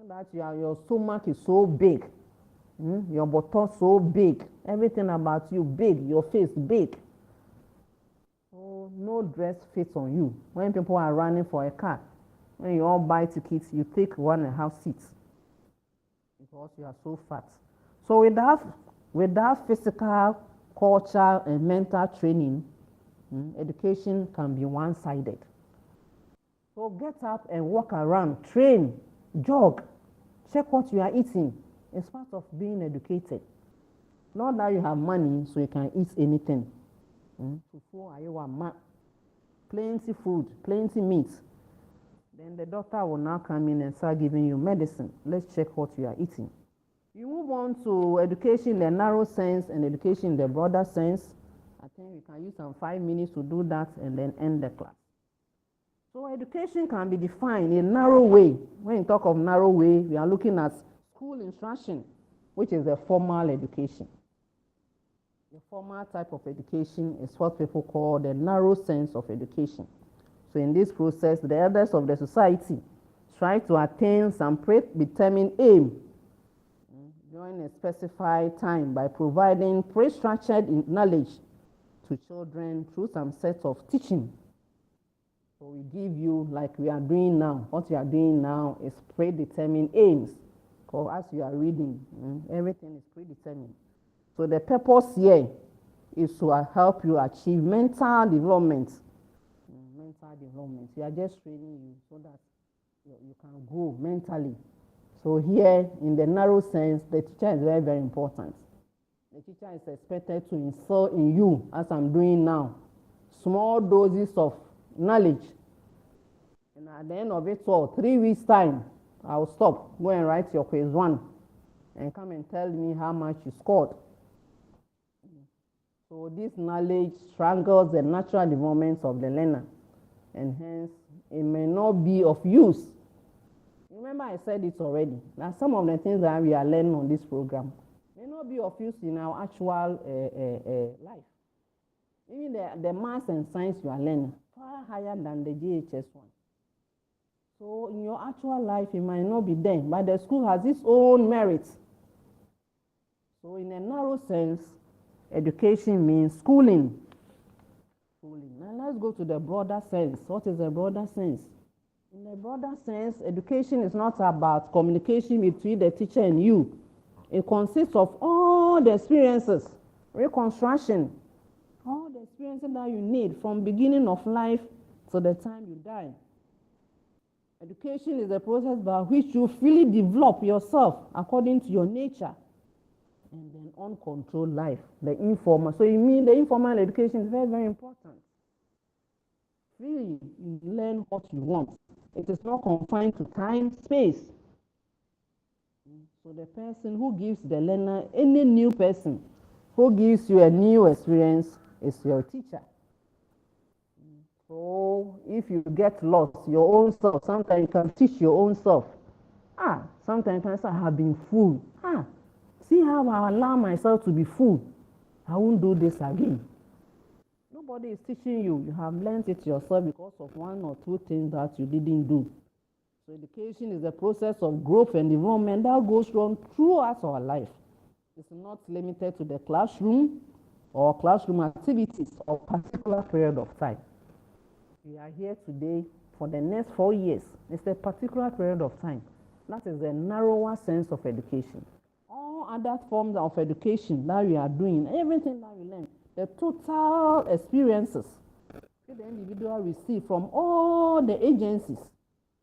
That your stomach is so big, your bottom so big, everything about you big, your face big. So no dress fits on you. When people are running for a car, when you all buy tickets, you take 1.5 seats because you are so fat. So with that physical, cultural, and mental training, education can be one-sided. So get up and walk around, train, jog, check what you are eating. It's part of being educated. Not that you have money so you can eat anything. Plenty food, plenty meat. Then the doctor will now come in and start giving you medicine. Let's check what you are eating. You move on to education in the narrow sense and education in the broader sense. I think we can use some 5 minutes to do that and then end the class. So education can be defined in a narrow way. When you talk of narrow way, we are looking at school instruction, which is a formal education. The formal type of education is what people call the narrow sense of education. So in this process, the elders of the society try to attain some predetermined aim during a specified time by providing pre-structured knowledge to children through some set of teaching. So we give you, like we are doing now, what we are doing now is predetermined aims. Because as you are reading, everything is predetermined. So the purpose here is to help you achieve mental development. mental development. We are just training you so that you can grow mentally. So here, in the narrow sense, the teacher is very, very important. The teacher is expected to instill in you, as I'm doing now, small doses of knowledge. And at the end of it all, 3 weeks' time, I'll stop. Go and write your quiz 1 and come and tell me how much you scored. So this knowledge strangles the natural development of the learner, and hence it may not be of use. Remember, I said it already. Now, some of the things that we are learning on this program may not be of use in our actual life. Even the maths and science you are learning far higher than the GHS one. So in your actual life, it might not be there, but the school has its own merits. So in a narrow sense, education means schooling. Now let's go to the broader sense. What is the broader sense? In the broader sense, education is not about communication between the teacher and you. It consists of all the experiences, reconstruction, all the experiences that you need from beginning of life to the time you die. Education is the process by which you fully develop yourself according to your nature. And then uncontrolled life, the informal. So you mean the informal education is very, very important. Really, you learn what you want. It is not confined to time, space. So the person who gives the learner, any new person who gives you a new experience is your teacher. So if you get lost, your own self, sometimes you can teach your own self. Sometimes I have been fooled. See how I allow myself to be fooled. I won't do this again. Nobody is teaching you. You have learned it yourself because of 1 or 2 things that you didn't do. So education is a process of growth and development that goes on throughout our life. It's not limited to the classroom or classroom activities or particular period of time. We are here today for the next 4 years. It's a particular period of time. That is the narrower sense of education. All other forms of education that we are doing, everything that we learn, the total experiences that the individual receive from all the agencies,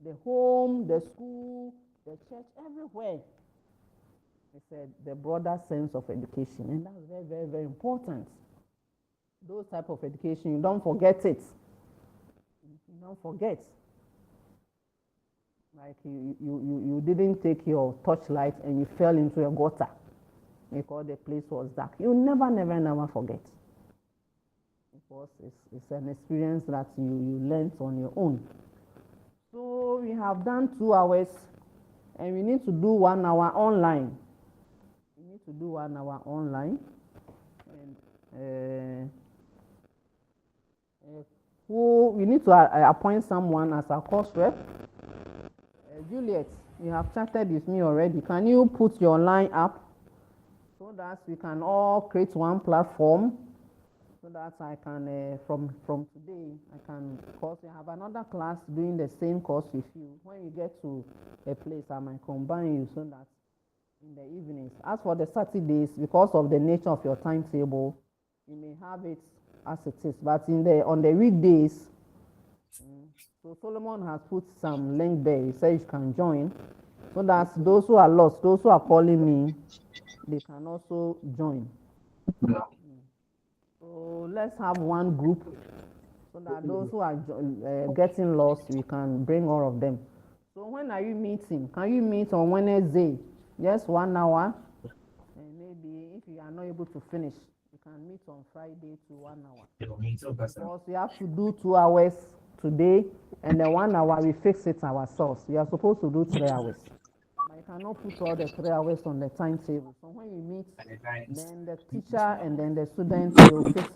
the home, the school, the church, everywhere. It's the broader sense of education, and that's very, very, very important. Those type of education, you don't forget it. You don't forget. Like you didn't take your torchlight and you fell into a gutter because the place was dark. You never, never, never forget. Because it's an experience that you learned on your own. So we have done 2 hours and we need to do 1 hour online. We need to do 1 hour online. And we need to appoint someone as our course rep. Juliet, you have chatted with me already. Can you put your line up so that we can all create one platform so that I can, from today, I can, because we have another class doing the same course with you. When you get to a place, I might combine you so that in the evenings. As for the Saturdays, because of the nature of your timetable, you may have it as it is. But on the weekdays, so Solomon has put some link there. He says you can join, so that those who are lost, those who are calling me, they can also join. So let's have one group, so that those who are getting lost, we can bring all of them. So when are you meeting? Can you meet on Wednesday? Just 1 hour, and maybe if you are not able to finish, you can meet on Friday to 1 hour. Because we have to do 2 hours today, and then 1 hour we fix it ourselves. We are supposed to do 3 hours. But you cannot put all the 3 hours on the timetable. So when you meet, then the teacher and then the students will fix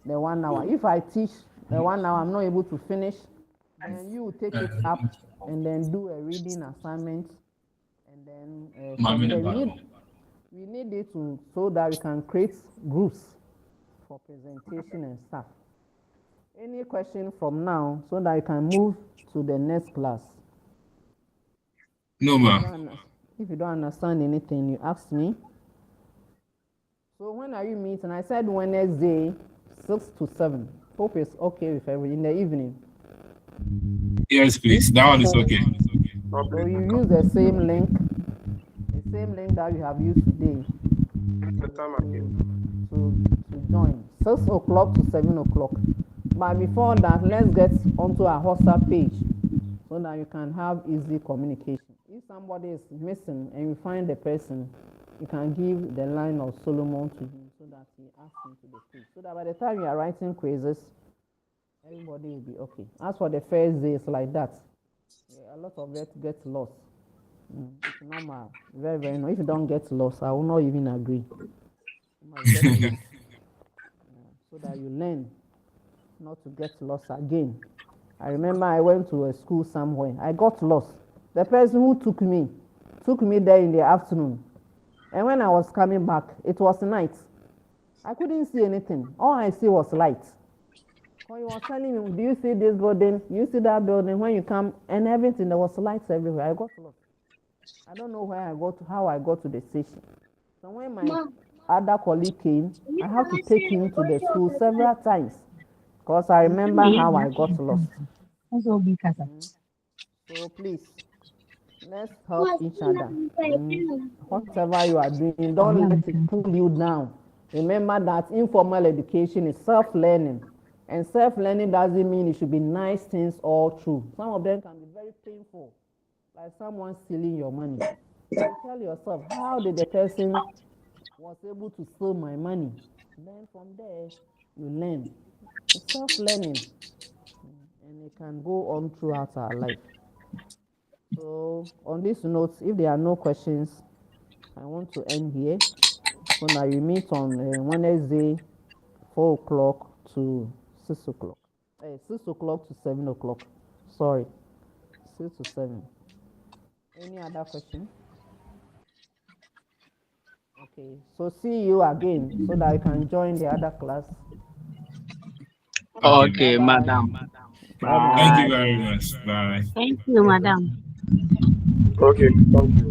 the 1 hour. If I teach the 1 hour, I'm not able to finish, then you take it up and then do a reading assignment, and then from there we need it so that we can create groups for presentation and stuff. Any question from now so that I can move to the next class? No, ma'am. If you don't understand anything, you ask me. So when are you meeting? I said Wednesday, 6 to 7. Hope it's okay with everyone in the evening. Yes, please. That one is okay. So you use the same link that you have used today The time again. to join. 6 o'clock to 7 o'clock. But before that, let's get onto our WhatsApp page so that you can have easy communication. If somebody is missing and you find the person, you can give the line of Solomon to him so that he asks him to the page. So that by the time you are writing quizzes, everybody will be okay. As for the first day, it's like that. Yeah, a lot of it gets lost. It's normal. Very, very normal. If you don't get lost, I will not even agree. You must get lost. So that you learn not to get lost again. I remember I went to a school somewhere. I got lost. The person who took me there in the afternoon. And when I was coming back, it was night. I couldn't see anything. All I see was light. When he was telling me, do you see this building? You see that building? When you come and everything, there was lights everywhere. I got lost. I don't know how I got to the station. So when my other colleague came, I had to take him to the school several times because I remember how I got lost. So please, let's help each other. Whatever you are doing, don't let it pull you down. Remember that informal education is self-learning. And self-learning doesn't mean it should be nice things all through. Some of them can be very painful, like someone stealing your money. You tell yourself, how did the person was able to steal my money? Then from there, you learn. It's self-learning. And it can go on throughout our life. So on this note, if there are no questions, I want to end here. So now you meet on Wednesday, 4 o'clock to 6 o'clock. 6 o'clock to 7 o'clock. Sorry, 6 to 7. Any other question? Okay, so see you again so that you can join the other class. Okay, Bye-bye. madam. Bye-bye. Thank you very much. Bye. Thank you, madam. Okay, thank you.